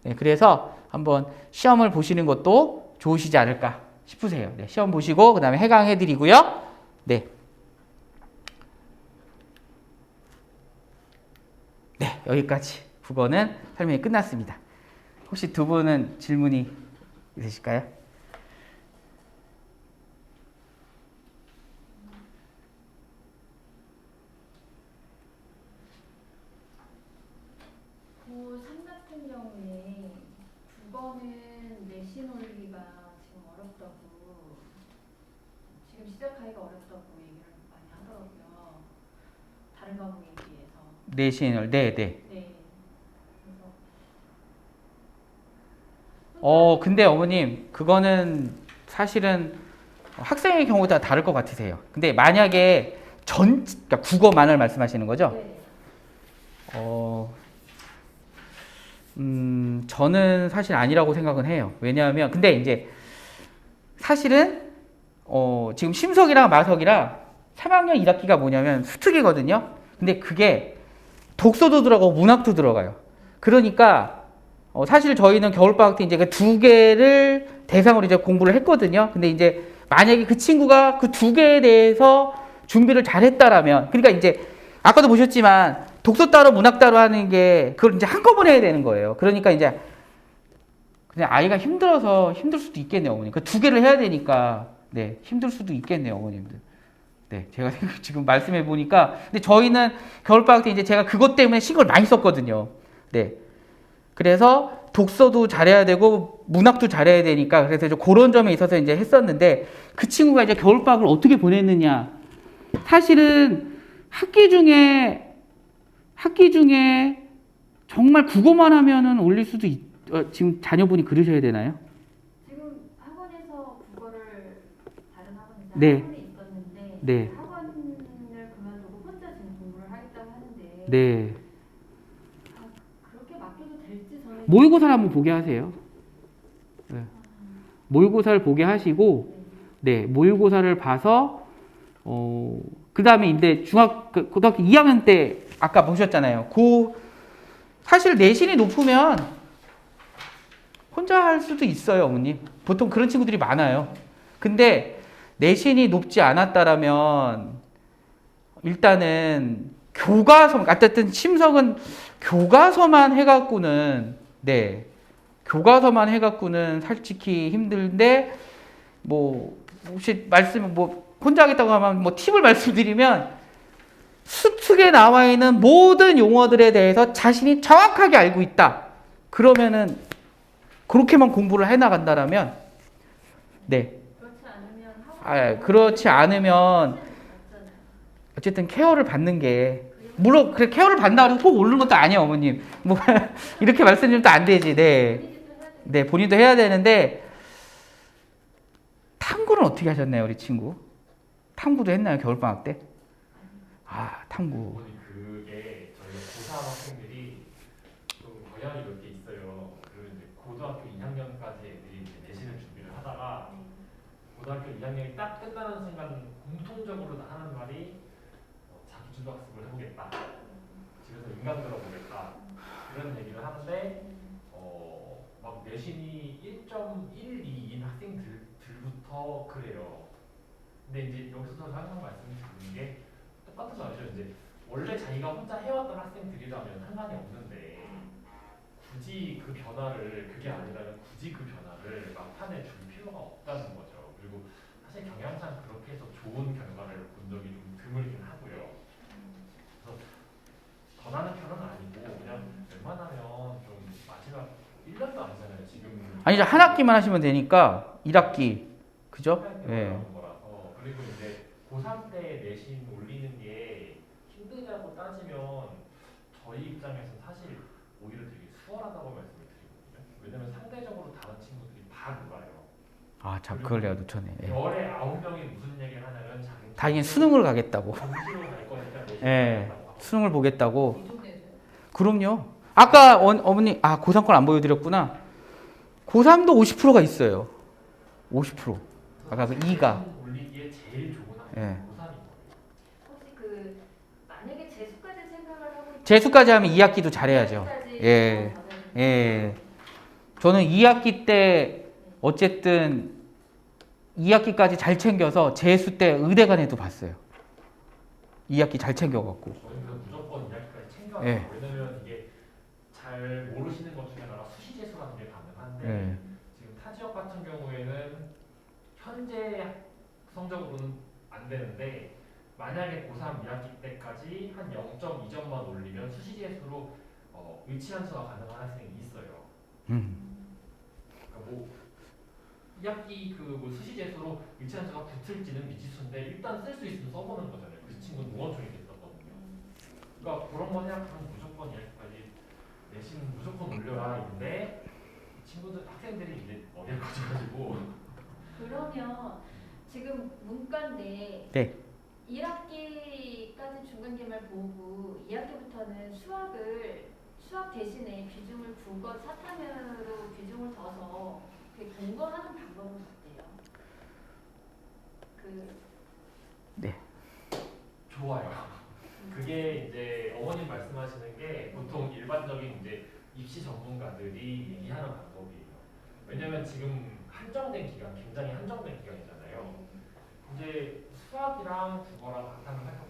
네, 그래서 한번 시험을 보시는 것도 좋으시지 않을까 싶으세요. 네, 시험 보시고, 그 다음에 해강해 드리고요. 네. 네, 여기까지 국어는 설명이 끝났습니다. 혹시 두 분은 질문이 있으실까요? 고3 같은 경우에 국어는 내신 올리기가 지금 어렵다고, 지금 시작하기가 어렵다고 얘기를 많이 하더라고요. 다른 과목에 비해서. 내신을, 네, 네. 네. 그래서 근데 어머님, 그거는 사실은 학생의 경우에 따라 다를 것 같으세요. 근데 만약에 그러니까 국어만을 말씀하시는 거죠? 네. 저는 사실 아니라고 생각은 해요. 왜냐하면, 근데 이제 사실은, 지금 심석이랑 마석이랑 3학년 1학기가 뭐냐면 수특이거든요. 근데 그게 독서도 들어가고 문학도 들어가요. 그러니까, 사실 저희는 겨울방학 때 이제 그 두 개를 대상으로 이제 공부를 했거든요. 근데 이제 만약에 그 친구가 그 두 개에 대해서 준비를 잘 했다라면, 그러니까 이제 아까도 보셨지만 독서 따로 문학 따로 하는 게 그걸 이제 한꺼번에 해야 되는 거예요. 그러니까 이제 그냥 아이가 힘들어서 힘들 수도 있겠네요, 어머님. 그 두 개를 해야 되니까 네, 힘들 수도 있겠네요, 어머님들. 네, 제가 지금 말씀해 보니까 근데 저희는 겨울방학 때 이제 제가 그것 때문에 신경을 많이 썼거든요. 네. 그래서 독서도 잘해야 되고 문학도 잘해야 되니까 그래서 이제 그런 점에 있어서 이제 했었는데 그 친구가 이제 겨울방학을 어떻게 보냈느냐. 사실은 학기 중에 정말 국어만 하면은 올릴 수도 지금 자녀분이 그러셔야 되나요? 지금 학원에서 국어를 다른 학원에서 네. 학원에 있었는데 네. 학원을 그만두고 혼자 지금 공부를 하겠다고 하는데 네. 그렇게 맡겨도 될지 저는 모의고사를 한번 보게 하세요. 네. 모의고사를 보게 하시고, 네, 모의고사를 봐서, 그 다음에 이제 고등학교 2학년 때 아까 보셨잖아요. 사실 내신이 높으면 혼자 할 수도 있어요, 어머님. 보통 그런 친구들이 많아요. 근데 내신이 높지 않았다라면 일단은 교과서, 어쨌든 심석은 교과서만 해갖고는, 네, 교과서만 해갖고는 솔직히 힘든데, 뭐, 혹시 혼자 하겠다고 하면 팁을 말씀드리면, 수특에 나와 있는 모든 용어들에 대해서 자신이 정확하게 알고 있다. 그러면은, 그렇게만 공부를 해나간다라면, 네. 그렇지 않으면, 어쨌든 케어를 받는 게, 물론 그래 케어를 받는다고 해서 꼭 오르는 것도 아니에요, 어머님. 뭐 이렇게 말씀드리면 또 안 되지. 네. 네, 본인도 해야 되는데 탐구는 어떻게 하셨나요, 우리 친구? 탐구도 했나요, 겨울방학 때? 아, 탐구. 그게 저희 고3 학생들이 좀 경향이 몇 개 있어요. 그리고 이제 고등학교 2학년까지 애들이 이제 내신을 준비를 하다가 고등학교 2학년이 딱 끝나는 순간 공통적으로 하는 말이 자기주도 학습을 해보겠다. 집에서 인강 들어보겠다. 이런 얘기를 하는데 막 내신이 1.12인 학생들부터 그래요. 근데 이제 여기서 항상 말씀드리는 게 똑같은 거 아시죠? 이제 원래 자기가 혼자 해왔던 학생들이라면 상관이 없는데 굳이 그 변화를 그게 아니라면 굳이 그 변화를 막판에 줄 필요가 없다는 거죠. 그리고 사실 경향상 그렇게 해서 좋은 결과를 본 적이 좀 드물긴 하고요. 그래서 권하는 편은 아니고 그냥 웬만하면 좀 마지막 1년도 아니잖아요. 지금 아니죠, 한 학기만 하시면 되니까 1학기, 그죠? 예. 거라서. 그리고 이제 고3 때 내신 올리는 게 힘드냐고 따지면 저희 입장에서 사실 오히려 되게 수월하다고 말씀을 드리거든요. 왜냐면 상대적으로 다른 친구들이 다 그거예요. 아, 참 그걸 내가 놓쳤네. 예. 열에 9명이 무슨 얘기를 하냐면 자기는 수능을 가겠다고. 정시로 갈 거니까 내신 예. 가겠다고. 수능을 보겠다고. 그럼요. 아까 어머니, 고3 걸 안 보여드렸구나. 고3도 50%가 있어요. 50%. 아까 그 2가. 올리기에 제일 좋은 학생 예. 고3인 거예요. 혹시 만약에 재수까지 생각을 하고 재수까지 하면 2학기도 잘해야죠. 예. 예. 예. 저는 2학기 때 어쨌든 2학기까지 잘 챙겨서 재수 때 의대간에도 봤어요. 2학기 잘 챙겨갖고. 저희는 그래서 무조건 2학기까지 챙겨야 예. 돼요. 왜냐면 이게 잘 모르시는 것 중에 하나가 수시재수라는 게 가능한데 예. 지금 타 지역 같은 경우에는 현재 성적으로는 안 되는데 만약에 고3 2학기 때까지 한 0.2점만 올리면 수시재수로 의치환수가 가능한 학생이 있어요. 그러니까 2학기 뭐 수시재수로 의치환수가 붙을지는 미지수인데 일단 쓸 수 있으면 써보는 거잖아요. 그 친구는 농원총이 됐었거든요. 그러니까 그런 거 생각하면 무조건 2학기까지 내신 무조건 올려라인데 친구들 학생들이 이제 어디를 거쳐가지고 그러면 지금 문과인데 네. 1학기까지 중간기말 보고 2학기부터는 수학 대신에 비중을 국어 사탐으로 비중을 둬서 공부하는 방법은 어때요? 네. 좋아요. 그게 이제 어머님 말씀하시는 게 보통 일반적인 이제 입시 전문가들이 얘기하는 방법이에요. 왜냐면 지금 한정된 기간, 굉장히 한정된 기간이잖아요. 이제 수학이랑 국어랑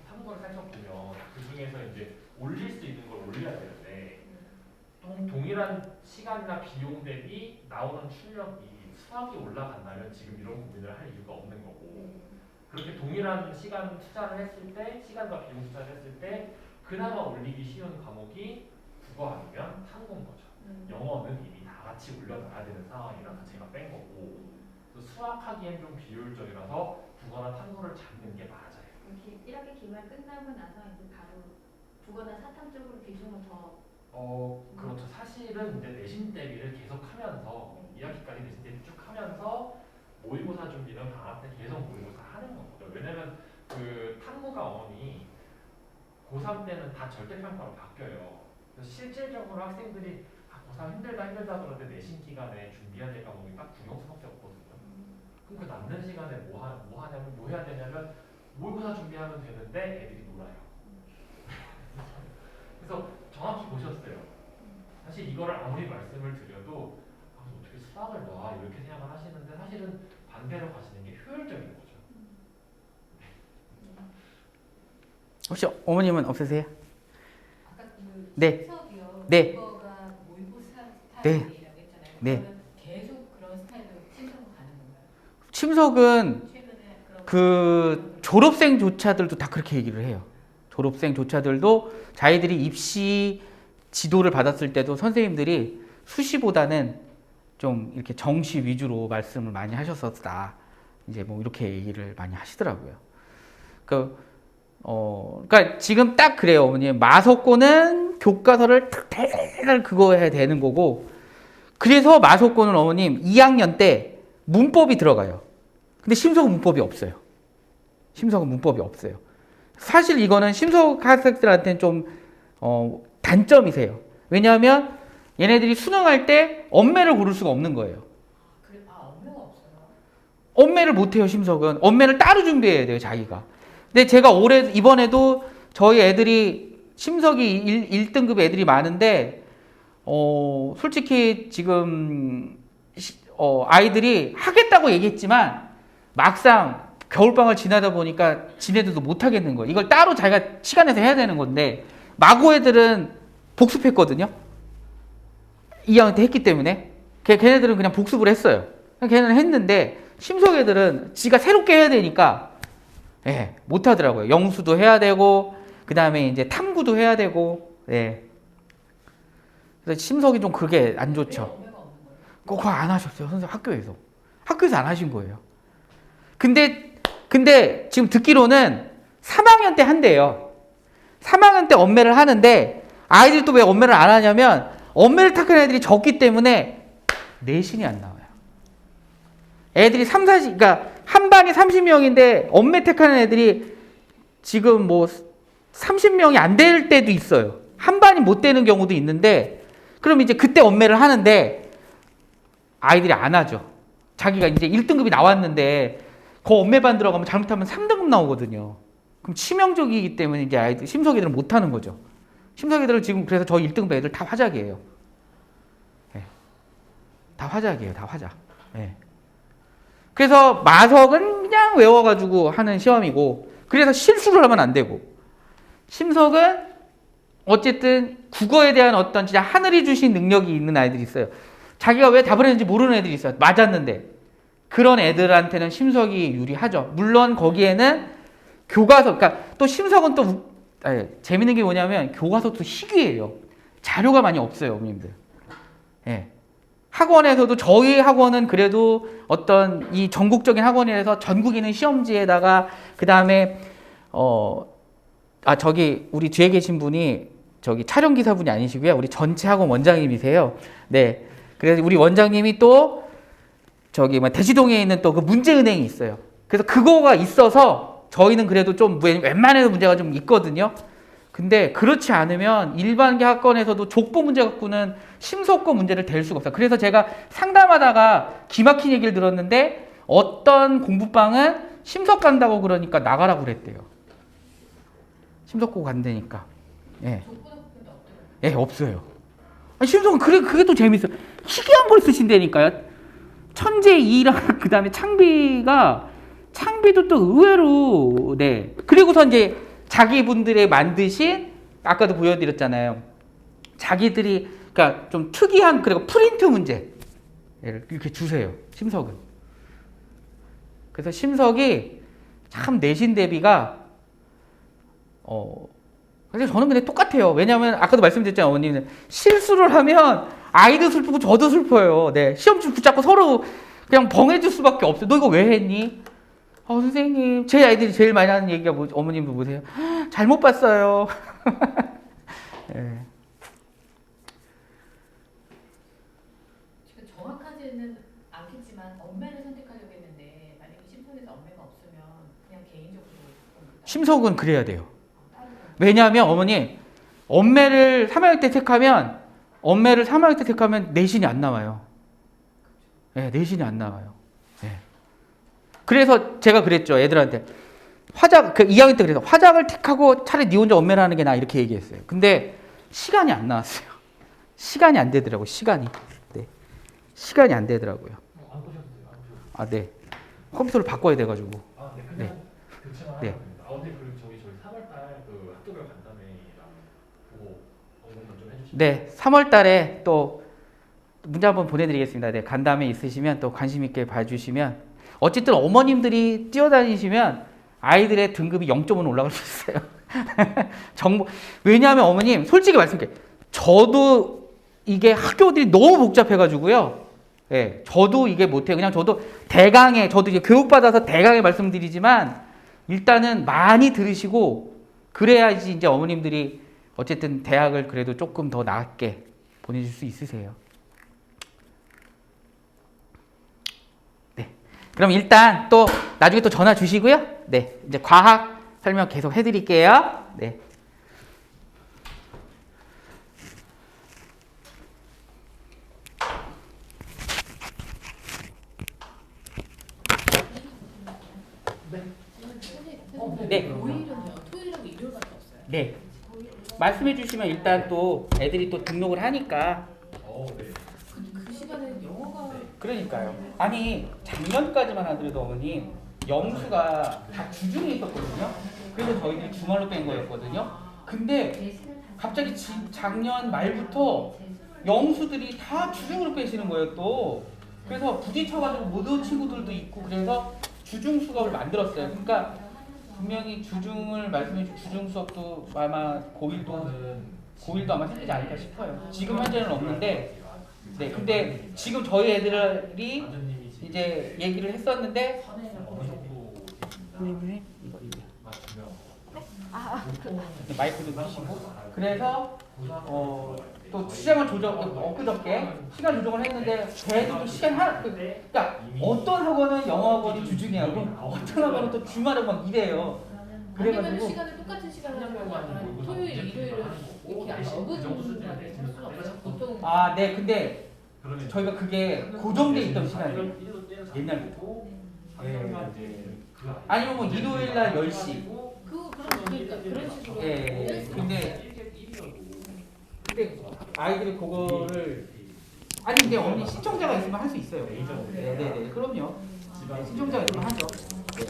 탐구를 살펴보면 그 중에서 이제 올릴 수 있는 걸 올려야 되는데 동일한 시간이나 비용 대비 나오는 출력이 수학이 올라간다면 지금 이런 고민을 할 이유가 없는 거고 그렇게 동일한 시간 투자를 했을 때 시간과 비용 투자를 했을 때 그나마 올리기 쉬운 과목이 국어 아니면 탐구인 거죠. 영어는 이미 다 같이 올려놔야 되는 상황이라서 제가 뺀 거고 수학하기엔 좀 비효율적이라서 국어나 탐구를 잡는 게 맞아요. 1학기 기말 끝나고 나서 이제 바로 국어나 사탐 쪽으로 비중을 더 그렇죠. 사실은 이제 내신 대비를 계속 하면서 2학기까지 내신 대비 쭉 하면서 모의고사 준비는 방학 때 계속 모의고사 하는 거죠. 왜냐면 그 탐구가 어머니 고3 때는 다 절대평가로 바뀌어요. 그래서 실질적으로 학생들이 고3 힘들다 그러는데 내신 기간에 준비해야 될 과목이 딱 국영수밖에 없거든요. 그럼 그 남는 시간에 뭐 하냐면 뭐 해야 되냐면 모의고사 준비하면 되는데 애들이 놀아요. 그래서 정확히 보셨어요. 사실 이거를 아무리 말씀을 드려도 어떻게 수학을 놔 이렇게 생각을 하시는데 사실은 반대로 가시는 게 효율적인 거죠. 혹시 어머님은 없으세요? 아까 그 네. 심석이요. 네. 그거가 모의고사 네. 스타일이라고 했잖아요. 네. 그러면 계속 그런 스타일로 심석을 가는 건가요? 침석은 최근에 그런 그 졸업생조차들도 다 그렇게 얘기를 해요. 졸업생조차들도 자기들이 입시 지도를 받았을 때도 선생님들이 수시보다는 좀 이렇게 정시 위주로 말씀을 많이 하셨었다. 이제 뭐 이렇게 얘기를 많이 하시더라고요. 그러니까 지금 딱 그래요, 어머니. 마석고는 교과서를 탁 그거 해야 되는 거고, 그래서 마석고는 어머님 2학년 때 문법이 들어가요. 근데 심석은 문법이 없어요. 심석은 문법이 없어요. 사실 이거는 심석 학생들한테는 좀 단점이세요. 왜냐하면 얘네들이 수능할 때 엄매를 고를 수가 없는 거예요. 그래 업무가 없어요. 엄매를 못 해요, 심석은. 엄매를 따로 준비해야 돼요, 자기가. 근데 제가 이번에도 저희 애들이 심석이 1등급 애들이 많은데 솔직히 지금 아이들이 하겠다고 얘기했지만 막상 겨울방을 지나다 보니까 지네들도 못 하겠는 거예요. 이걸 따로 자기가 시간 내서 해야 되는 건데 마고 애들은 복습했거든요. 2학년 때 했기 때문에 걔네들은 그냥 복습을 했어요. 걔네는 했는데 심석 애들은 지가 새롭게 해야 되니까 못 하더라고요. 영수도 해야 되고 그 다음에 이제 탐구도 해야 되고 그래서 심석이 좀 그게 안 좋죠. 업무가 없는 거예요. 그거 안 하셨어요, 선생님. 학교에서 안 하신 거예요. 근데 지금 듣기로는 3학년 때 한대요. 3학년 때 엄매를 하는데 아이들이 또 왜 엄매를 안 하냐면 엄매를 택한 애들이 적기 때문에 내신이 안 나와요. 애들이 40, 그러니까 한 반이 30명인데 엄매 택하는 애들이 지금 뭐 30명이 안 될 때도 있어요. 한 반이 못 되는 경우도 있는데 그럼 이제 그때 엄매를 하는데 아이들이 안 하죠. 자기가 이제 1등급이 나왔는데 그 엄매반 들어가면 잘못하면 3등급 나오거든요. 그럼 치명적이기 때문에 이제 아이들, 심석 애들은 못 하는 거죠. 심석 애들은 지금 그래서 저희 1등급 애들 다 화작이에요. 다 화작이에요. 다 화작. 그래서 마석은 그냥 외워가지고 하는 시험이고 그래서 실수를 하면 안 되고 심석은 어쨌든 국어에 대한 어떤 진짜 하늘이 주신 능력이 있는 아이들이 있어요. 자기가 왜 답을 했는지 모르는 애들이 있어요. 맞았는데. 그런 애들한테는 심석이 유리하죠. 물론 거기에는 교과서, 그러니까 또 심석은 또 재밌는 게 뭐냐면 교과서도 희귀해요. 자료가 많이 없어요, 어머님들. 학원에서도 저희 학원은 그래도 어떤 이 전국적인 학원에서 전국에 있는 시험지에다가 그 다음에 저기 우리 뒤에 계신 분이 저기 촬영 기사분이 아니시고요. 우리 전체 학원 원장님이세요. 네. 그래서 우리 원장님이 또 저기 대치동에 있는 또 그 문제은행이 있어요. 그래서 그거가 있어서 저희는 그래도 좀 웬만해서 문제가 좀 있거든요. 근데 그렇지 않으면 일반계 학원에서도 족보 문제 갖고는 심석고 문제를 댈 수가 없어요. 그래서 제가 상담하다가 기막힌 얘기를 들었는데 어떤 공부방은 심석 간다고 그러니까 나가라고 그랬대요. 심석고 간다니까. 없어요. 심석은 그게 또 재밌어요. 희귀한 걸 쓰신다니까요. 천재 2랑 그 다음에 창비도 또 의외로 그리고서 이제 자기분들의 만드신 아까도 보여드렸잖아요. 자기들이 그러니까 좀 특이한 그리고 프린트 문제 이렇게 주세요. 심석은. 그래서 심석이 참 내신 대비가 근데 저는 근데 똑같아요. 왜냐하면 아까도 말씀드렸잖아요. 어머니는 실수를 하면 아이도 슬프고 저도 슬퍼요. 시험지 붙잡고 서로 그냥 벙해줄 수밖에 없어요. 너 이거 왜 했니? 선생님, 제 아이들이 제일 많이 하는 얘기가 어머님도 보세요. 잘못 봤어요. 지금 정확하지는 않겠지만 엄매를 선택하려고 했는데 만약에 심석에서 엄매가 없으면 그냥 개인적으로 심석은 그래야 돼요. 왜냐하면 어머니 엄매를 3학년 때 택하면 내신이 안 나와요. 내신이 안 나와요. 그래서 제가 그랬죠. 애들한테 화작 그 2학년 때 그래서 화작을 택하고 차라리 네 혼자 엄매를 하는 게 나 이렇게 얘기했어요. 근데 시간이 안 나왔어요. 시간이 안 되더라고요. 시간이. 네. 시간이 안 되더라고요. 안 보셔도 돼요. 안 보셔도 돼요. 아, 네. 컴퓨터를 바꿔야 돼 가지고. 아, 네. 네. 그냥 교체만 네. 하면 됩니다. 아, 근데 그리고 저희 3월달 그 학교별 간담회랑 보고 언급만 좀 해주시면. 네. 3월 달에 또 문자 한번 보내드리겠습니다. 네. 간담회 있으시면 또 관심 있게 봐주시면 어쨌든 어머님들이 뛰어다니시면 아이들의 등급이 0.5는 올라갈 수 있어요. 정보 왜냐하면 어머님 솔직히 말씀드릴게요. 저도 이게 학교들이 너무 복잡해가지고요. 예, 저도 이게 못해요. 그냥 저도 대강의 저도 이제 교육받아서 대강의 말씀드리지만 일단은 많이 들으시고 그래야지 이제 어머님들이 어쨌든 대학을 그래도 조금 더 낫게 보내줄 수 있으세요. 네, 그럼 일단 또 나중에 또 전화 주시고요. 네, 이제 과학 설명 계속 해드릴게요. 네. 네. 토요일은요. 토요일하고 일요일밖에 없어요. 네. 말씀해 주시면 일단 또 애들이 또 등록을 하니까. 네. 그 시간에 영어가 그러니까요. 아니 작년까지만 하더라도 어머님 영수가 다 주중에 있었거든요. 그래서 저희들이 주말로 뺀 거였거든요. 근데 갑자기 작년 말부터 영수들이 다 주중으로 빼시는 거예요 또. 그래서 부딪혀가지고 못 온 친구들도 있고 그래서 주중 수업을 만들었어요. 그러니까 분명히 주중을 말씀해 주신 주중 수업도 아마 고1도 아마 생기지 않을까 싶어요. 지금 현재는 없는데 네 근데 지금 저희 애들이 이제 얘기를 했었는데 선생님 이거 네, 마이크도 끄시고 그래서 또 시간을 엊그저께 시간 조정을 했는데 걔도 시간 그러니까 어떤 학원은 영어 학원이 주중에 하고 어떤 학원은 또 주말에 막 이래요. 아니면 그래가지고 시간을 똑같은 시간을 하면 토요일, 일요일은 이렇게 어긋나게 할 수는 없어요. 보통 아 네 근데 저희가 그게 고정돼 있던 시간이에요. 옛날부터. 아니면 뭐 일요일 날 10시. 그러니까 그런 식으로. 예. 근데 아이들이 그거를 아니 근데 어머니 신청자가 있으면 할 수 있어요. 네네네. 그럼요. 네, 신청자가 있으면 하죠. 네.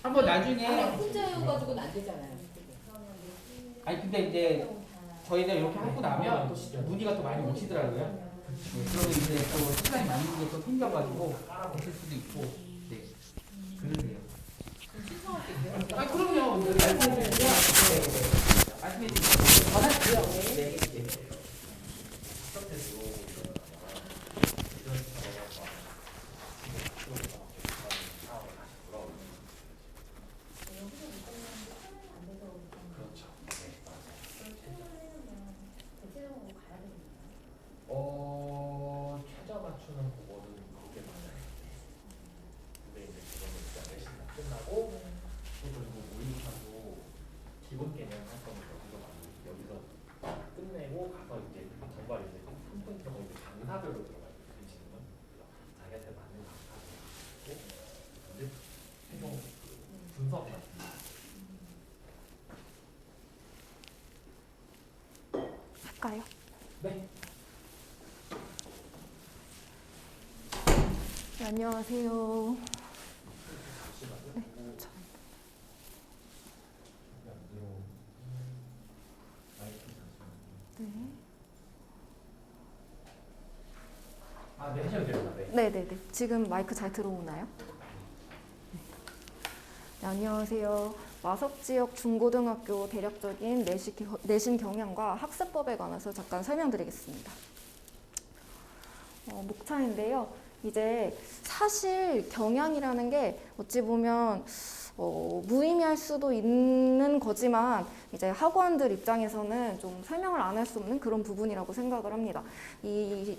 한번 나중에 혼자여가지고는 안 되잖아요. 아니 근데 이제 저희들 이렇게 하고 나면 또 문의가 또 많이 오시더라고요. 네, 그러면 이제 또 시간이 맞는 게 또 생겨가지고 오실 수도 있고. 네. 그러네요. 신청할 때 있어요. 아 그럼요. 말씀해 주세요. 네. 말씀해 주세요. 전화주세요. 네. 네. 최저 맞추는 그거는 그렇게 많아요. 근데 이제 그거는 일단 내신 다 끝나고 또 그리고 모의고사도 기본 개념 할 거면 여기서 끝내고 가서 이제 정말 이제 포인트가 이제 강사별로 들어가요. 그 질문 자기한테 맞는 강사고 이제 최종 분석 같은 거. 할까요? 네. 네, 안녕하세요. 네. 아, 네, 하셔도 됩니다. 네. 네네네. 지금 마이크 잘 들어오나요? 네. 네, 안녕하세요. 마석 지역 중고등학교 대략적인 내신 경향과 학습법에 관해서 잠깐 설명드리겠습니다. 목차인데요. 이제 사실 경향이라는 게 어찌 보면 무의미할 수도 있는 거지만 이제 학원들 입장에서는 좀 설명을 안 할 수 없는 그런 부분이라고 생각을 합니다.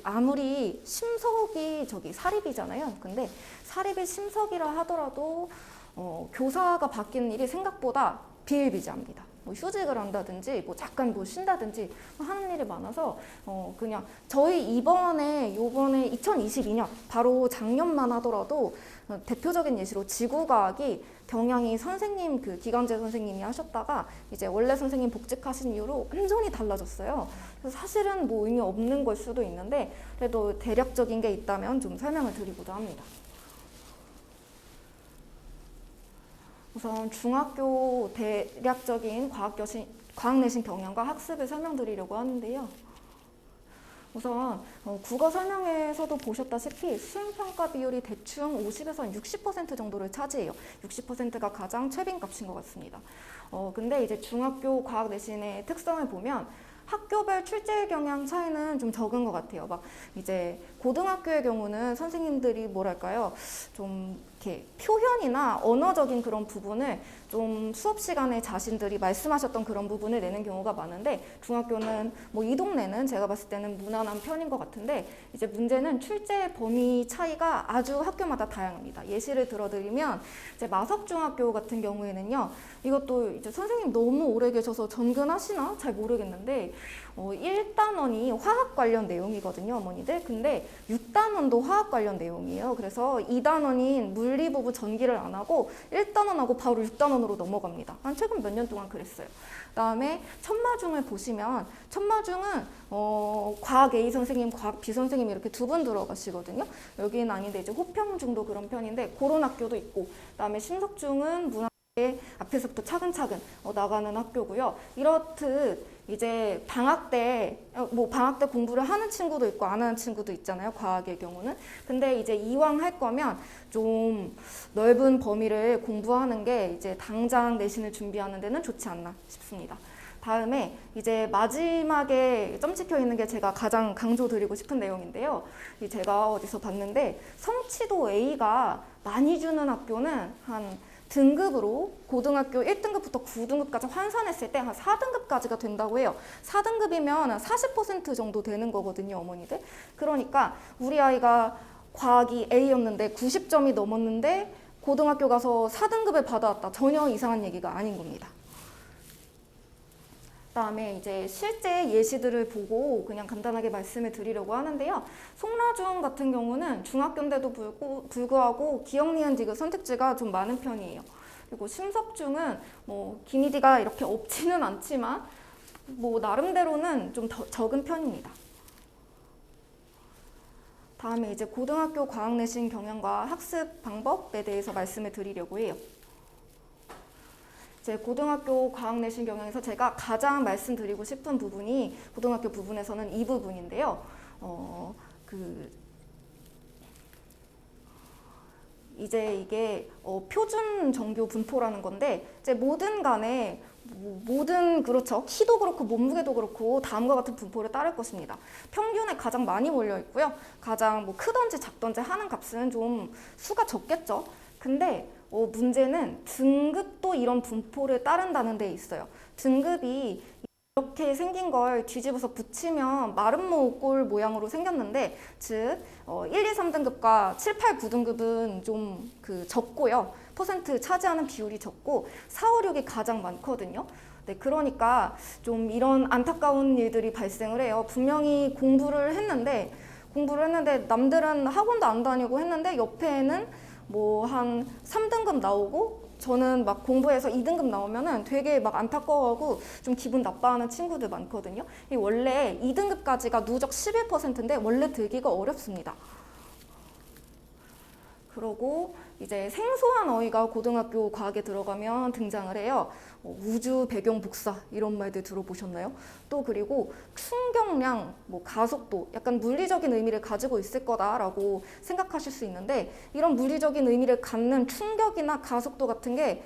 아무리 심석이 사립이잖아요. 근데 사립이 심석이라 하더라도 교사가 바뀌는 일이 생각보다 비일비재합니다. 뭐 휴직을 한다든지 뭐 잠깐 뭐 쉰다든지 하는 일이 많아서 그냥 저희 요번에 2022년 바로 작년만 하더라도 대표적인 예시로 지구과학이 경향이 선생님 그 기간제 선생님이 하셨다가 이제 원래 선생님 복직하신 이후로 완전히 달라졌어요. 그래서 사실은 뭐 의미 없는 걸 수도 있는데 그래도 대략적인 게 있다면 좀 설명을 드리고자 합니다. 우선 중학교 대략적인 과학 내신 경향과 학습을 설명드리려고 하는데요. 우선 국어 설명에서도 보셨다시피 수행평가 비율이 대충 50에서 60% 정도를 차지해요. 60%가 가장 최빈값인 것 같습니다. 근데 이제 중학교 과학 내신의 특성을 보면 학교별 출제 경향 차이는 좀 적은 것 같아요. 막 이제 고등학교의 경우는 선생님들이 뭐랄까요, 좀 이렇게 표현이나 언어적인 그런 부분을 좀 수업 시간에 자신들이 말씀하셨던 그런 부분을 내는 경우가 많은데 중학교는 뭐 이 동네는 제가 봤을 때는 무난한 편인 것 같은데 이제 문제는 출제 범위 차이가 아주 학교마다 다양합니다. 예시를 들어드리면 이제 마석중학교 같은 경우에는요, 이것도 이제 선생님 너무 오래 계셔서 전근하시나 잘 모르겠는데 1단원이 화학 관련 내용이거든요, 어머니들. 근데 6단원도 화학 관련 내용이에요. 그래서 2단원인 물리 부분 전기를 안 하고 1단원하고 바로 6단원으로 넘어갑니다. 한 최근 몇 년 동안 그랬어요. 그다음에 천마중을 보시면 천마중은 과학 A 선생님, 과학 B 선생님 이렇게 두 분 들어가시거든요. 여기는 아닌데 이제 호평중도 그런 편인데 그런 학교도 있고, 그다음에 심석중은 문화 앞에서부터 차근차근 나가는 학교고요. 이렇듯 이제 방학 때 공부를 하는 친구도 있고 안 하는 친구도 있잖아요, 과학의 경우는. 근데 이제 이왕 할 거면 좀 넓은 범위를 공부하는 게 이제 당장 내신을 준비하는 데는 좋지 않나 싶습니다. 다음에 이제 마지막에 점 찍혀 있는 게 제가 가장 강조드리고 싶은 내용인데요. 제가 어디서 봤는데 성취도 A가 많이 주는 학교는 한 등급으로 고등학교 1등급부터 9등급까지 환산했을 때 한 4등급까지가 된다고 해요. 4등급이면 한 40% 정도 되는 거거든요, 어머니들. 그러니까 우리 아이가 과학이 A였는데 90점이 넘었는데 고등학교 가서 4등급을 받아왔다. 전혀 이상한 얘기가 아닌 겁니다. 그다음에 이제 실제 예시들을 보고 그냥 간단하게 말씀을 드리려고 하는데요. 송라중 같은 경우는 중학교인데도 불구하고 기억, 니은, 디귿 선택지가 좀 많은 편이에요. 그리고 심석중은 뭐 기니디가 이렇게 없지는 않지만 뭐 나름대로는 좀 적은 편입니다. 다음에 이제 고등학교 과학 내신 경향과 학습 방법에 대해서 말씀을 드리려고 해요. 제 고등학교 과학 내신 경향에서 제가 가장 말씀드리고 싶은 부분이 고등학교 부분에서는 이 부분인데요. 이제 이게 표준 정교 분포라는 건데 이제 뭐든 간에 그렇죠. 키도 그렇고 몸무게도 그렇고 다음과 같은 분포를 따를 것입니다. 평균에 가장 많이 몰려 있고요. 가장 뭐 크던지 작던지 하는 값은 좀 수가 적겠죠. 근데 문제는 등급도 이런 분포를 따른다는 데 있어요. 등급이 이렇게 생긴 걸 뒤집어서 붙이면 마름모꼴 모양으로 생겼는데 즉 1, 2, 3등급과 7, 8, 9등급은 좀 적고요. 퍼센트 차지하는 비율이 적고 4, 5, 6이 가장 많거든요. 네, 그러니까 좀 이런 안타까운 일들이 발생을 해요. 분명히 공부를 했는데 남들은 학원도 안 다니고 했는데 옆에는 뭐 한 3등급 나오고 저는 막 공부해서 2등급 나오면은 되게 막 안타까워하고 좀 기분 나빠하는 친구들 많거든요. 원래 2등급까지가 누적 11%인데 원래 들기가 어렵습니다. 그러고 이제 생소한 어휘가 고등학교 과학에 들어가면 등장을 해요. 우주 배경 복사 이런 말들 들어보셨나요? 또 그리고 충격량, 가속도 약간 물리적인 의미를 가지고 있을 거다라고 생각하실 수 있는데 이런 물리적인 의미를 갖는 충격이나 가속도 같은 게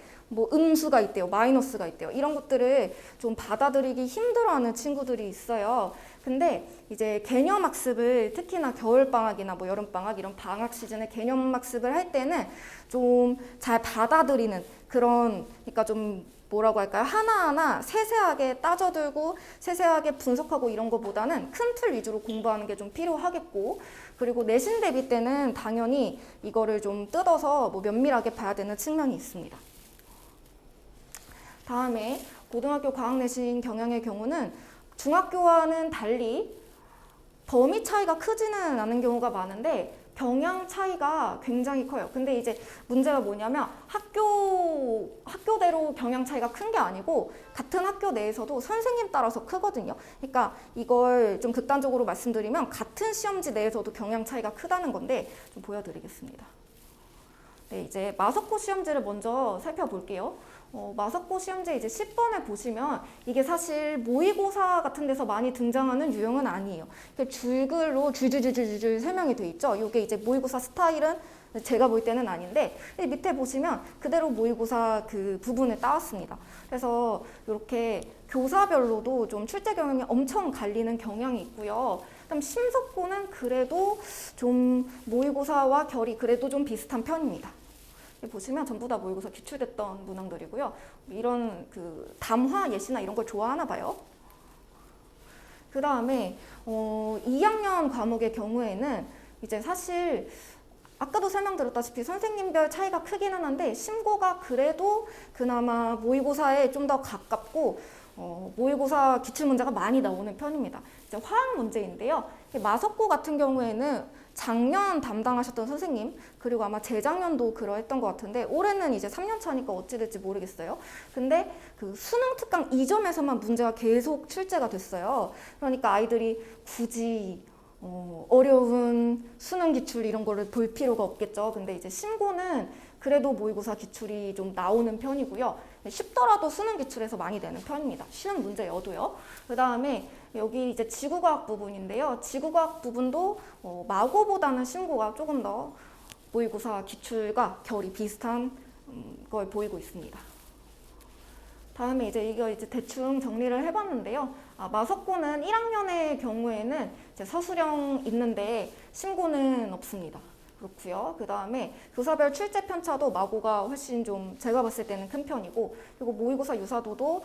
음수가 있대요, 마이너스가 있대요. 이런 것들을 좀 받아들이기 힘들어하는 친구들이 있어요. 근데 이제 개념학습을 특히나 겨울방학이나 여름방학 이런 방학 시즌에 개념학습을 할 때는 좀 잘 받아들이는 그런, 그러니까 좀 뭐라고 할까요? 하나하나 세세하게 따져들고 세세하게 분석하고 이런 것보다는 큰 틀 위주로 공부하는 게 좀 필요하겠고, 그리고 내신 대비 때는 당연히 이거를 좀 뜯어서 면밀하게 봐야 되는 측면이 있습니다. 다음에 고등학교 과학 내신 경향의 경우는 중학교와는 달리 범위 차이가 크지는 않은 경우가 많은데 경향 차이가 굉장히 커요. 근데 이제 문제가 뭐냐면 학교대로 경향 차이가 큰 게 아니고 같은 학교 내에서도 선생님 따라서 크거든요. 그러니까 이걸 좀 극단적으로 말씀드리면 같은 시험지 내에서도 경향 차이가 크다는 건데 좀 보여드리겠습니다. 네, 이제 마석고 시험지를 먼저 살펴볼게요. 마석고 시험지 이제 10번에 보시면 이게 사실 모의고사 같은 데서 많이 등장하는 유형은 아니에요. 줄글로 줄줄줄줄줄 설명이 돼 있죠. 이게 이제 모의고사 스타일은 제가 볼 때는 아닌데 밑에 보시면 그대로 모의고사 그 부분을 따왔습니다. 그래서 이렇게 교사별로도 좀 출제 경향이 엄청 갈리는 경향이 있고요. 그다음 심석고는 그래도 좀 모의고사와 결이 그래도 좀 비슷한 편입니다. 보시면 전부 다 모의고사 기출됐던 문항들이고요. 이런 그 담화 예시나 이런 걸 좋아하나 봐요. 그 다음에 2학년 과목의 경우에는 이제 사실 아까도 설명드렸다시피 선생님별 차이가 크기는 한데 심고가 그래도 그나마 모의고사에 좀 더 가깝고 모의고사 기출문제가 많이 나오는 편입니다. 이제 화학 문제인데요. 마석고 같은 경우에는 작년 담당하셨던 선생님, 그리고 아마 재작년도 그러했던 것 같은데 올해는 이제 3년 차니까 어찌 될지 모르겠어요. 근데 그 수능 특강 2점에서만 문제가 계속 출제가 됐어요. 그러니까 아이들이 굳이 어려운 수능 기출 이런 거를 볼 필요가 없겠죠. 근데 이제 심고는 그래도 모의고사 기출이 좀 나오는 편이고요. 쉽더라도 수능 기출에서 많이 내는 편입니다. 쉬운 문제여도요. 그 다음에 여기 이제 지구과학 부분인데요. 지구과학 부분도 마고보다는 심고가 조금 더 모의고사 기출과 결이 비슷한 걸 보이고 있습니다. 다음에 이거 대충 정리를 해봤는데요. 마석고는 1학년의 경우에는 이제 서술형 있는데 심고는 없습니다. 그렇고요. 그 다음에 교사별 출제 편차도 마고가 훨씬 좀 제가 봤을 때는 큰 편이고, 그리고 모의고사 유사도도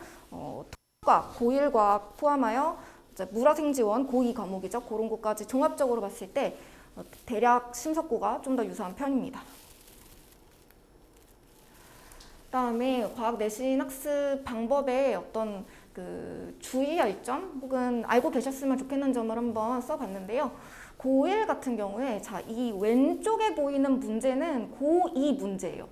특과 고1과학 포함하여 이제 물화생지원 고2 과목이죠. 그런 것까지 종합적으로 봤을 때 대략 심석고가 좀 더 유사한 편입니다. 그다음에 과학 내신 학습 방법의 어떤 그 주의할 점 혹은 알고 계셨으면 좋겠는 점을 한번 써봤는데요. 고1 같은 경우에 이 왼쪽에 보이는 문제는 고2 문제예요.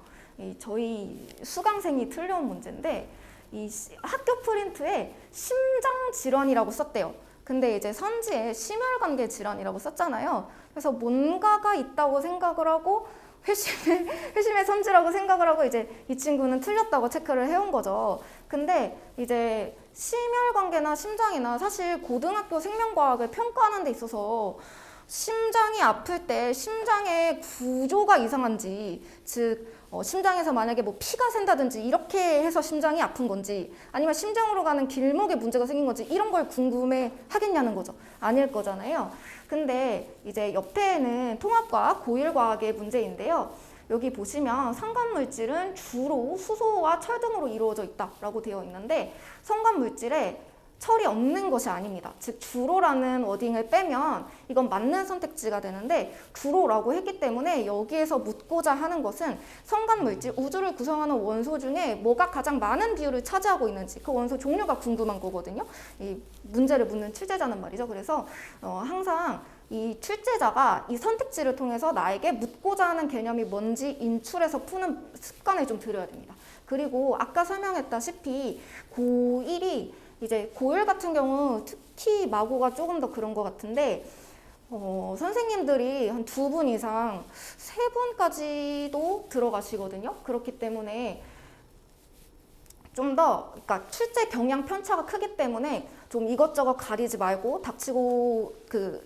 저희 수강생이 틀려온 문제인데 이 학교 프린트에 심장 질환이라고 썼대요. 근데 이제 선지에 심혈관계 질환이라고 썼잖아요. 그래서 뭔가가 있다고 생각을 하고 회심의 선지라고 생각을 하고 이제 이 친구는 틀렸다고 체크를 해온 거죠. 근데 이제 심혈관계나 심장이나 사실 고등학교 생명과학을 평가하는 데 있어서 심장이 아플 때 심장의 구조가 이상한지, 즉 심장에서 만약에 뭐 피가 샌다든지 이렇게 해서 심장이 아픈 건지, 아니면 심장으로 가는 길목에 문제가 생긴 건지 이런 걸 궁금해 하겠냐는 거죠. 아닐 거잖아요. 근데 이제 옆에는 통합과학, 고1과학의 문제인데요. 여기 보시면 성간물질은 주로 수소와 철 등으로 이루어져 있다라고 되어 있는데 성간물질에 철이 없는 것이 아닙니다. 즉 주로라는 워딩을 빼면 이건 맞는 선택지가 되는데 주로라고 했기 때문에 여기에서 묻고자 하는 것은 성간물질, 우주를 구성하는 원소 중에 뭐가 가장 많은 비율을 차지하고 있는지 그 원소 종류가 궁금한 거거든요. 이 문제를 묻는 출제자는 말이죠. 그래서 항상 이 출제자가 이 선택지를 통해서 나에게 묻고자 하는 개념이 뭔지 인출해서 푸는 습관을 좀 들여야 됩니다. 그리고 아까 설명했다시피 고1이 이제 고1 같은 경우 특히 마고가 조금 더 그런 것 같은데 선생님들이 한 2분 이상 3분까지도 들어가시거든요. 그렇기 때문에 좀 더 그러니까 출제 경향 편차가 크기 때문에 좀 이것저것 가리지 말고 닥치고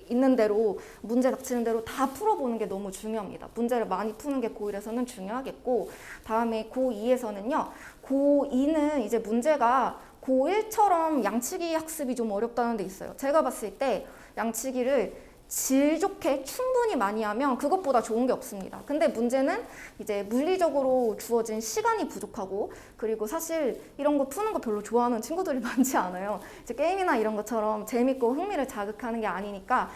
있는 대로 문제 닥치는 대로 다 풀어보는 게 너무 중요합니다. 문제를 많이 푸는 게 고1에서는 중요하겠고, 다음에 고2에서는요. 고2는 이제 문제가 고1처럼 양치기 학습이 좀 어렵다는 데 있어요. 제가 봤을 때 양치기를 질 좋게 충분히 많이 하면 그것보다 좋은 게 없습니다. 근데 문제는 이제 물리적으로 주어진 시간이 부족하고, 그리고 사실 이런 거 푸는 거 별로 좋아하는 친구들이 많지 않아요. 이제 게임이나 이런 것처럼 재밌고 흥미를 자극하는 게 아니니까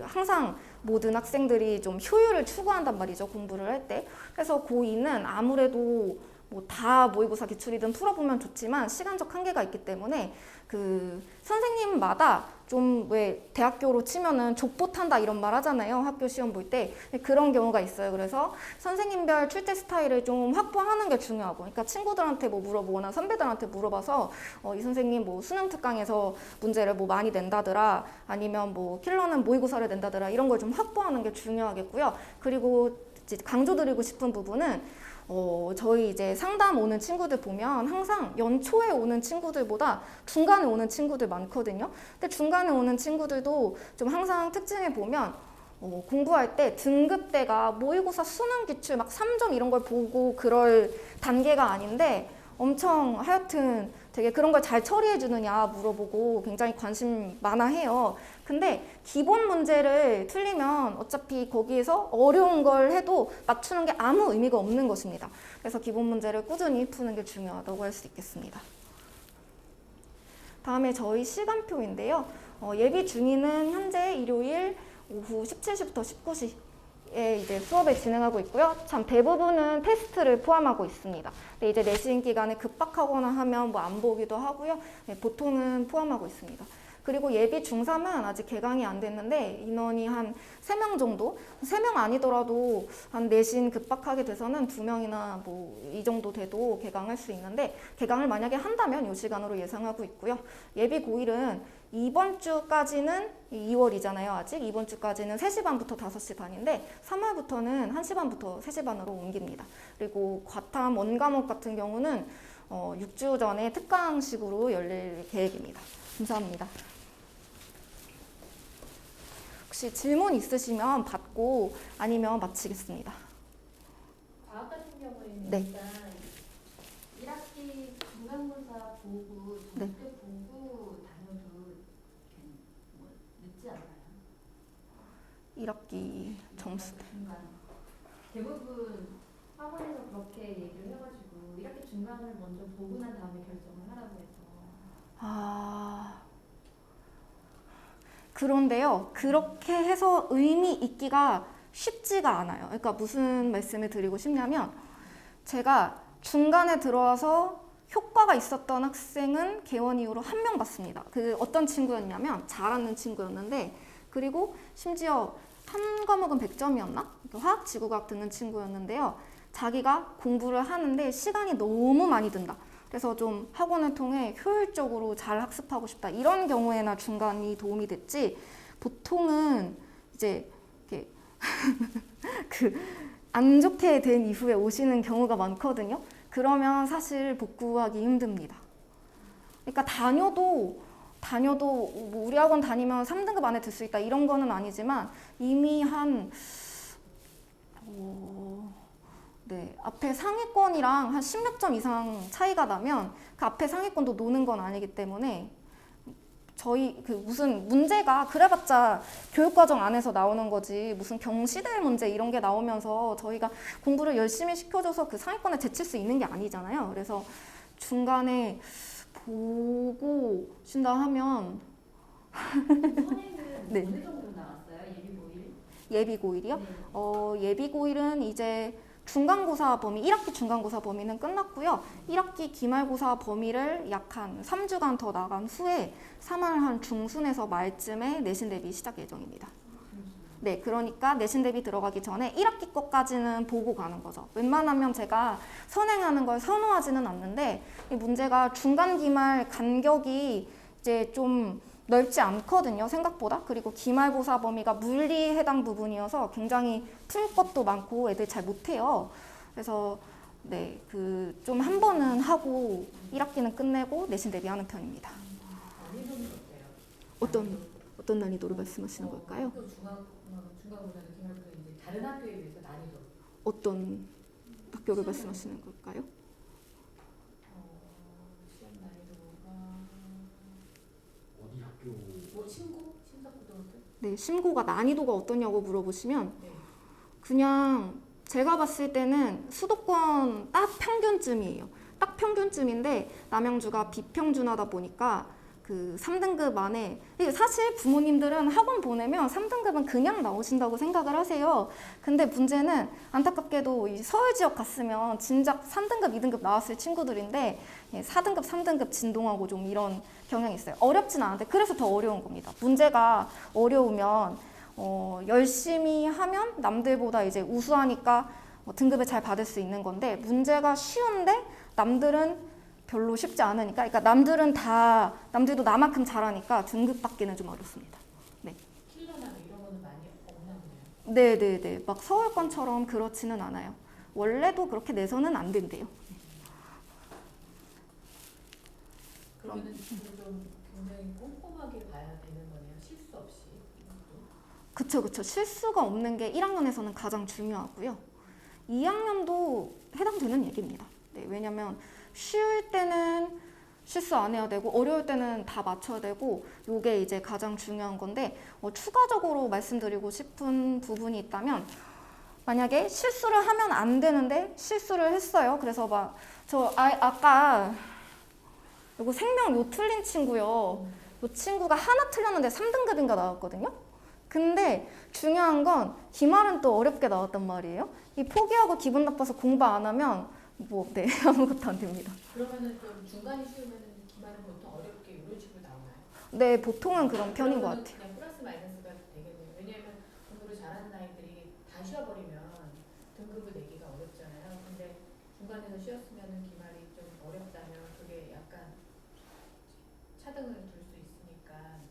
항상 모든 학생들이 좀 효율을 추구한단 말이죠. 공부를 할 때. 그래서 고2는 아무래도 뭐 다 모의고사 기출이든 풀어보면 좋지만 시간적 한계가 있기 때문에 그 선생님마다 좀 왜 대학교로 치면은 족보 탄다 이런 말 하잖아요. 학교 시험 볼 때 그런 경우가 있어요. 그래서 선생님별 출제 스타일을 좀 확보하는 게 중요하고, 그러니까 친구들한테 뭐 물어보거나 선배들한테 물어봐서 이 선생님 뭐 수능 특강에서 문제를 뭐 많이 낸다더라, 아니면 뭐 킬러는 모의고사를 낸다더라, 이런 걸 좀 확보하는 게 중요하겠고요. 그리고 이제 강조드리고 싶은 부분은 저희 이제 상담 오는 친구들 보면 항상 연초에 오는 친구들보다 중간에 오는 친구들 많거든요. 근데 중간에 오는 친구들도 좀 항상 특징을 보면 공부할 때 등급대가 모의고사 수능 기출 막 3점 이런 걸 보고 그럴 단계가 아닌데 엄청 하여튼 되게 그런 걸 잘 처리해 주느냐 물어보고 굉장히 관심 많아 해요. 근데 기본 문제를 틀리면 어차피 거기에서 어려운 걸 해도 맞추는 게 아무 의미가 없는 것입니다. 그래서 기본 문제를 꾸준히 푸는 게 중요하다고 할 수 있겠습니다. 다음에 저희 시간표인데요. 예비 중위는 현재 일요일 오후 17시부터 19시에 이제 수업을 진행하고 있고요. 참 대부분은 테스트를 포함하고 있습니다. 근데 이제 내신 기간에 급박하거나 하면 뭐 안 보기도 하고요. 네, 보통은 포함하고 있습니다. 그리고 예비 중3은 아직 개강이 안 됐는데 인원이 한 3명 정도? 3명 아니더라도 한 내신 급박하게 돼서는 2명이나 뭐 이 정도 돼도 개강할 수 있는데, 개강을 만약에 한다면 이 시간으로 예상하고 있고요. 예비 고1은 이번 주까지는 2월이잖아요. 아직 이번 주까지는 3시 반부터 5시 반인데 3월부터는 1시 반부터 3시 반으로 옮깁니다. 그리고 과탐 원과목 같은 경우는 6주 전에 특강식으로 열릴 계획입니다. 감사합니다. 혹시 질문 있으시면 받고 아니면 마치겠습니다. 과학 같은 경우에는 네. 일단 1학기 중간고사 보고 네. 점수 보고 다녀도 뭐 늦지 않나요? 1학기 점수. 중간. 대부분 학원에서 그렇게 얘기를 해가지고 1학기 중간을 먼저 보고 난 다음에 결정을 하라고 해서. 그런데요, 그렇게 해서 의미 있기가 쉽지가 않아요. 그러니까 무슨 말씀을 드리고 싶냐면, 제가 중간에 들어와서 효과가 있었던 학생은 개원 이후로 1명 봤습니다. 그 어떤 친구였냐면 잘하는 친구였는데, 그리고 심지어 한 과목은 100점이었나? 화학 지구과학 듣는 친구였는데요. 자기가 공부를 하는데 시간이 너무 많이 든다. 그래서 좀 학원을 통해 효율적으로 잘 학습하고 싶다. 이런 경우에나 중간이 도움이 됐지, 보통은 이제 이렇게 안 좋게 된 이후에 오시는 경우가 많거든요. 그러면 사실 복구하기 힘듭니다. 그러니까 다녀도 뭐 우리 학원 다니면 3등급 안에 들 수 있다 이런 거는 아니지만, 이미 네, 앞에 상위권이랑 한 10몇 점 이상 차이가 나면 그 앞에 상위권도 노는 건 아니기 때문에, 저희 무슨 문제가 그래봤자 교육과정 안에서 나오는 거지 무슨 경시대 문제 이런 게 나오면서 저희가 공부를 열심히 시켜줘서 그 상위권에 제칠 수 있는 게 아니잖아요. 그래서 중간에 보고 쉰다 하면 선행은 네. 어느 정도 나왔어요? 예비 고1? 예비 고1이요? 네. 예비 고1은 이제 중간고사 범위, 1학기 중간고사 범위는 끝났고요. 1학기 기말고사 범위를 약 한 3주간 더 나간 후에 3월 한 중순에서 말쯤에 내신 대비 시작 예정입니다. 네, 그러니까 내신 대비 들어가기 전에 1학기 것까지는 보고 가는 거죠. 웬만하면 제가 선행하는 걸 선호하지는 않는데, 이 문제가 중간 기말 간격이 이제 좀 넓지 않거든요, 생각보다. 그리고 기말고사 범위가 물리 해당 부분이어서 굉장히 풀 것도 많고 애들 잘 못해요. 그래서 네, 좀 한 번은 하고 1학기는 끝내고 내신 대비하는 편입니다. 난이도는 어때요? 어떤 난이도를 말씀하시는 걸까요? 학교 중간고사도 기말고사도 이제 다른 학교에 비해서 난이도. 어떤 학교를 말씀하시는 걸까요? 시험 난이도가 어디 학교? 뭐 심사고등학교? 네, 심고가 난이도가 어떠냐고 물어보시면 네. 그냥 제가 봤을 때는 수도권 딱 평균쯤이에요. 딱 평균쯤인데 남양주가 비평준하다 보니까 그 3등급 안에 이게 사실 부모님들은 학원 보내면 3등급은 그냥 나오신다고 생각을 하세요. 근데 문제는 안타깝게도 이 서울 지역 갔으면 진작 3등급, 2등급 나왔을 친구들인데 4등급, 3등급 진동하고 좀 이런 경향이 있어요. 어렵진 않은데 그래서 더 어려운 겁니다. 문제가 어려우면 열심히 하면 남들보다 이제 우수하니까 등급을 잘 받을 수 있는 건데 문제가 쉬운데 남들은 별로 쉽지 않으니까 그러니까 남들도 나만큼 잘하니까 등급 받기는 좀 어렵습니다. 네. 킬러나 뭐 이런 거는 많이 없나 보네요. 네네네. 막 서울권처럼 그렇지는 않아요. 원래도 그렇게 내서는 안 된대요. 그러면은 좀 굉장히 꼼꼼하게 봐야 되는 거네요. 실수 없이. 이것도. 그쵸. 실수가 없는 게 1학년에서는 가장 중요하고요. 2학년도 해당되는 얘기입니다. 네, 왜냐면 쉬울 때는 실수 안 해야 되고 어려울 때는 다 맞춰야 되고 요게 이제 가장 중요한 건데 추가적으로 말씀드리고 싶은 부분이 있다면 만약에 실수를 하면 안 되는데 실수를 했어요. 그래서 막 아까 요거 생명 요 틀린 친구요. 요 친구가 하나 틀렸는데 3등급인가 나왔거든요. 근데 중요한 건 기말은 또 어렵게 나왔단 말이에요. 이 포기하고 기분 나빠서 공부 안 하면 네, 아무것도 안 됩니다. 그러면은 좀 중간이 쉬우면은 기말은 보통 어렵게 이런 식으로 나오나요? 네, 보통은 그런 편인 것 그러면은 같아요. 그냥 플러스 마이너스가 되겠네요. 왜냐하면 공부를 잘하는 아이들이 다 쉬어버리면 등급을 내기가 어렵잖아요. 근데 중간에서 쉬었으면은 기말이 좀 어렵다면 그게 약간 차등을 둘 수 있으니까.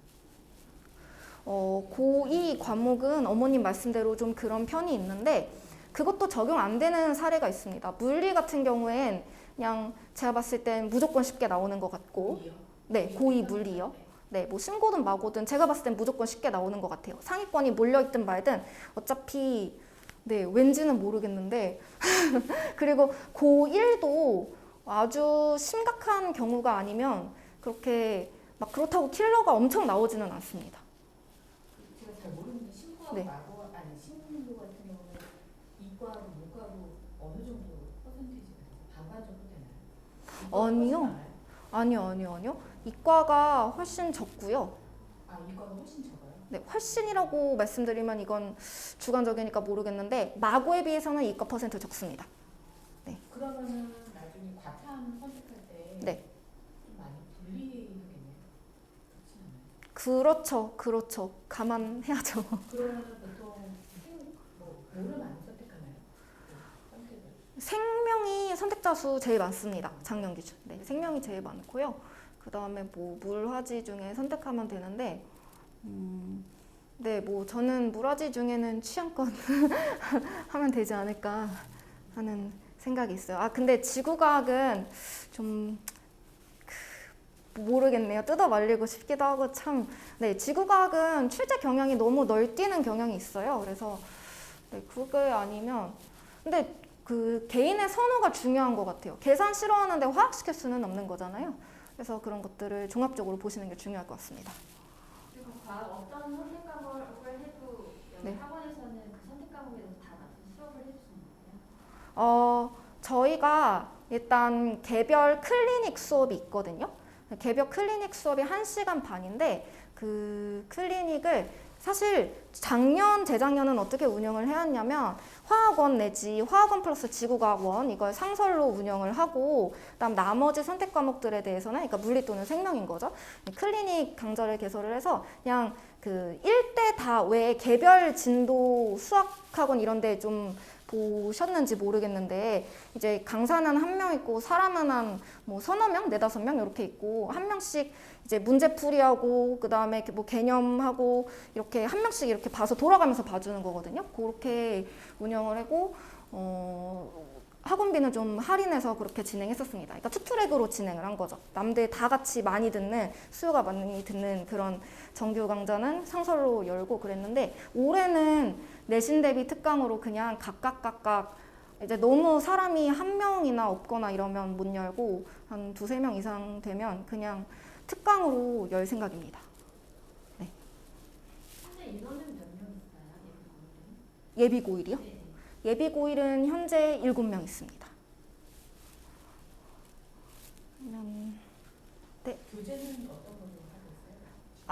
고2 과목은 어머님 말씀대로 좀 그런 편이 있는데 그것도 적용 안 되는 사례가 있습니다. 물리 같은 경우엔 그냥 제가 봤을 땐 무조건 쉽게 나오는 것 같고 고이요? 네, 고2 물리요. 네, 뭐 신고든 마고든 제가 봤을 땐 무조건 쉽게 나오는 것 같아요. 상위권이 몰려있든 말든 어차피 네, 왠지는 모르겠는데 그리고 고1도 아주 심각한 경우가 아니면 그렇게 막 그렇다고 킬러가 엄청 나오지는 않습니다. 제가 잘 모르는데 신고하고 네. 마고 아니 신고 같은 경우는 이과하고 문과로 어느 정도 퍼센테이지가 돼요? 반반 정도 되나요? 이과가 아니요. 훨씬 많아요? 아니요. 이과가 훨씬 적고요. 아 이과가 훨씬 적어요? 네, 훨씬이라고 말씀드리면 이건 주관적이니까 모르겠는데 마고에 비해서는 이과 퍼센트 적습니다. 그러면은 나중에 과탐 선택할 때 네. 좀 많이 불리하겠네요. 그렇지 않아요? 그렇죠. 감안해야죠. 그러면은 보통 뭐를 많이 선택하나요? 그 선택을. 생명이 선택자 수 제일 많습니다. 작년 기준. 네, 생명이 제일 많고요. 그 다음에 뭐 물화지 중에 선택하면 되는데, 네, 뭐 저는 물화지 중에는 취향껏 하면 되지 않을까 하는 생각이 있어요. 아, 근데 지구과학은 좀 모르겠네요. 뜯어 말리고 싶기도 하고 참. 네, 지구과학은 출제 경향이 너무 널뛰는 경향이 있어요. 그래서 네, 그게 아니면 근데 그 개인의 선호가 중요한 것 같아요. 계산 싫어하는데 화학 시킬 수는 없는 거잖아요. 그래서 그런 것들을 종합적으로 보시는 게 중요할 것 같습니다. 그리고 어떤 선택 과목을 해도 여기 네. 학원에서는 그 선택 과목에 대해서 다 맞춰서 수업을 해주시는 거예요? 저희가 일단 개별 클리닉 수업이 있거든요. 개별 클리닉 수업이 1시간 반인데 그 클리닉을 사실 작년, 재작년은 어떻게 운영을 해왔냐면 화학원 내지 화학원 플러스 지구과학원 이걸 상설로 운영을 하고 그다음 나머지 선택 과목들에 대해서는 그러니까 물리 또는 생명인 거죠. 클리닉 강좌를 개설을 해서 그냥 그 1대 다 외에 개별 진도 수학학원 이런 데 좀 보셨는지 모르겠는데 이제 강사는 한 명 있고 사람은 한 뭐 서너 명, 네다섯 명 이렇게 있고 한 명씩 이제 문제풀이하고 그 다음에 뭐 개념하고 이렇게 한 명씩 이렇게 봐서 돌아가면서 봐주는 거거든요. 그렇게 운영을 하고 학원비는 좀 할인해서 그렇게 진행했었습니다. 그러니까 투트랙으로 진행을 한 거죠. 남들 다 같이 많이 듣는 수요가 많이 듣는 그런 정규 강좌는 상설로 열고 그랬는데 올해는 내신 대비 특강으로 그냥 각각 이제 너무 사람이 한 명이나 없거나 이러면 못 열고 한 두세 명 이상 되면 그냥 특강으로 열 생각입니다. 현재 인원은 몇 명 있어요? 예비 고일이요? 네. 예비 고일은 현재 7명 있습니다. 교재는 어떤 걸로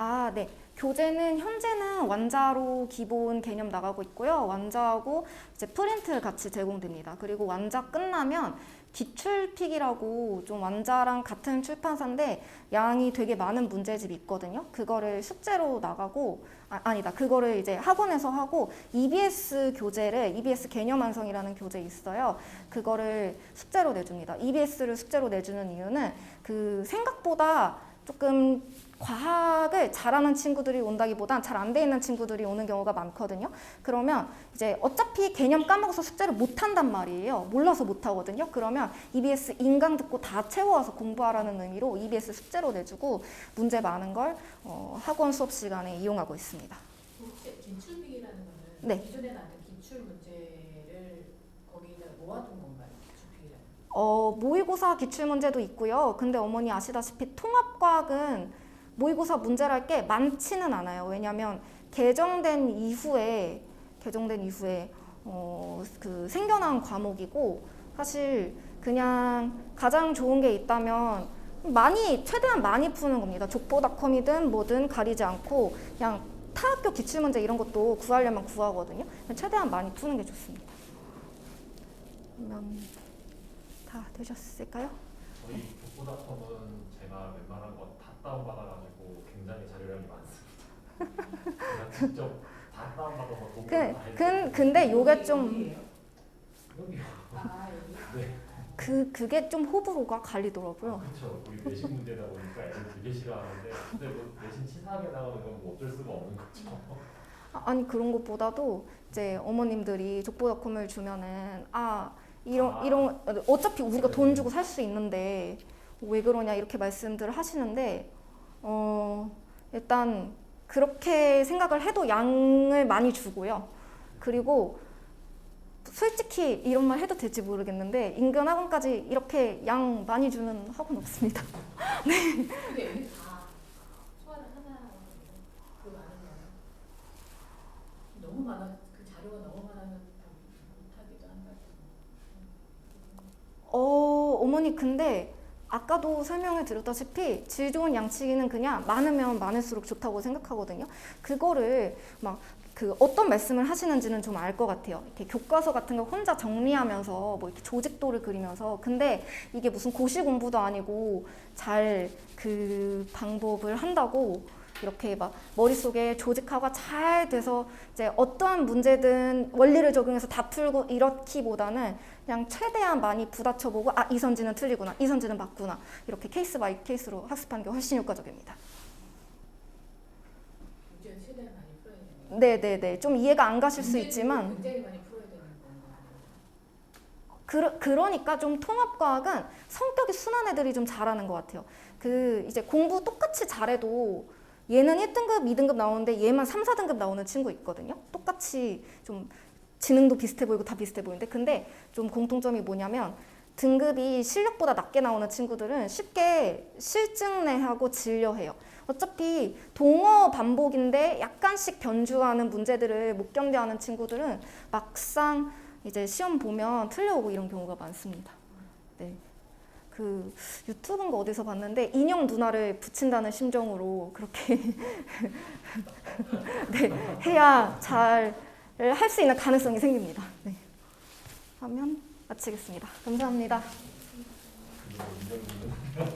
아, 네. 교재는 현재는 완자로 기본 개념 나가고 있고요. 완자하고 이제 프린트 같이 제공됩니다. 그리고 완자 끝나면 기출픽이라고 좀 완자랑 같은 출판사인데 양이 되게 많은 문제집이 있거든요. 그거를 숙제로 나가고 아니다. 그거를 이제 학원에서 하고 EBS 교재를 EBS 개념 완성이라는 교재 있어요. 그거를 숙제로 내줍니다. EBS를 숙제로 내주는 이유는 그 생각보다 조금 과학을 잘하는 친구들이 온다기보단 잘 안 돼 있는 친구들이 오는 경우가 많거든요. 그러면 이제 어차피 개념 까먹어서 숙제를 못 한단 말이에요. 몰라서 못 하거든요. 그러면 EBS 인강 듣고 다 채워와서 공부하라는 의미로 EBS 숙제로 내주고 문제 많은 걸 학원 수업 시간에 이용하고 있습니다. 기출픽이라는 거는 네. 기존에 나왔던 기출 문제를 거기다 모아둔 건가요? 기출픽이라는 모의고사 기출문제도 있고요. 근데 어머니 아시다시피 통합과학은 모의고사 문제랄 게 많지는 않아요. 왜냐하면 개정된 이후에 그 생겨난 과목이고 사실 그냥 가장 좋은 게 있다면 최대한 많이 푸는 겁니다. 족보닷컴이든 뭐든 가리지 않고 그냥 타학교 기출문제 이런 것도 구하려면 구하거든요. 최대한 많이 푸는 게 좋습니다. 그러면 다 되셨을까요? 저희 족보닷컴은 제가 웬만한 거 다 다운받아가지고 굉장히 자료량이 많습니다. 제가 직접 다 다운받아서 공부를 다 했어요. 근데 요게 좀 여기요. 아, 여기? 네. 그게 좀 호불호가 갈리더라고요. 그렇죠. 우리 내신 문제다 보니까 애들 되게 싫어하는데 근데 뭐 내신 치사하게 나가는 건 뭐 어쩔 수가 없는 거죠. 아니 그런 것보다도 이제 어머님들이 족보닷컴을 주면은 이런 어차피 우리가 돈 주고 살 수 있는데 왜 그러냐 이렇게 말씀들을 하시는데 일단 그렇게 생각을 해도 양을 많이 주고요. 그리고 솔직히 이런 말 해도 될지 모르겠는데 인근 학원까지 이렇게 양 많이 주는 학원 없습니다. 근데 여기 다 소화를 하나 그 많은 거예요. 너무 많아 그 자료가 너무 많아서 못하기도 한다. 어머니 근데 아까도 설명을 드렸다시피 질 좋은 양치기는 그냥 많으면 많을수록 좋다고 생각하거든요. 그거를 막 그 어떤 말씀을 하시는지는 좀 알 것 같아요. 이렇게 교과서 같은 거 혼자 정리하면서 뭐 이렇게 조직도를 그리면서 근데 이게 무슨 고시 공부도 아니고 잘 그 방법을 한다고 이렇게 막 머릿속에 조직화가 잘 돼서 이제 어떠한 문제든 원리를 적용해서 다 풀고 이렇기보다는 그냥 최대한 많이 부딪혀보고 이 선지는 틀리구나, 이 선지는 맞구나 이렇게 케이스 바이 케이스로 학습하는 게 훨씬 효과적입니다. 문제는 최대한 많이 풀어야 되는 거예요. 네네네. 좀 이해가 안 가실 수 있지만 굉장히 많이 풀어야 되는 건가요? 그러니까 좀 통합과학은 성격이 순한 애들이 좀 잘하는 것 같아요. 그 이제 공부 똑같이 잘해도 얘는 1등급, 2등급 나오는데 얘만 3, 4등급 나오는 친구 있거든요. 똑같이 좀 지능도 비슷해 보이고 다 비슷해 보이는데 근데 좀 공통점이 뭐냐면 등급이 실력보다 낮게 나오는 친구들은 쉽게 실증내하고 진려해요. 어차피 동어 반복인데 약간씩 변주하는 문제들을 못 견뎌하는 친구들은 막상 이제 시험 보면 틀려오고 이런 경우가 많습니다. 네. 그 유튜브인가 어디서 봤는데 인형 누나를 붙인다는 심정으로 그렇게 네, 해야 잘 할 수 있는 가능성이 생깁니다. 네. 하면 마치겠습니다. 감사합니다. 그리고 인정이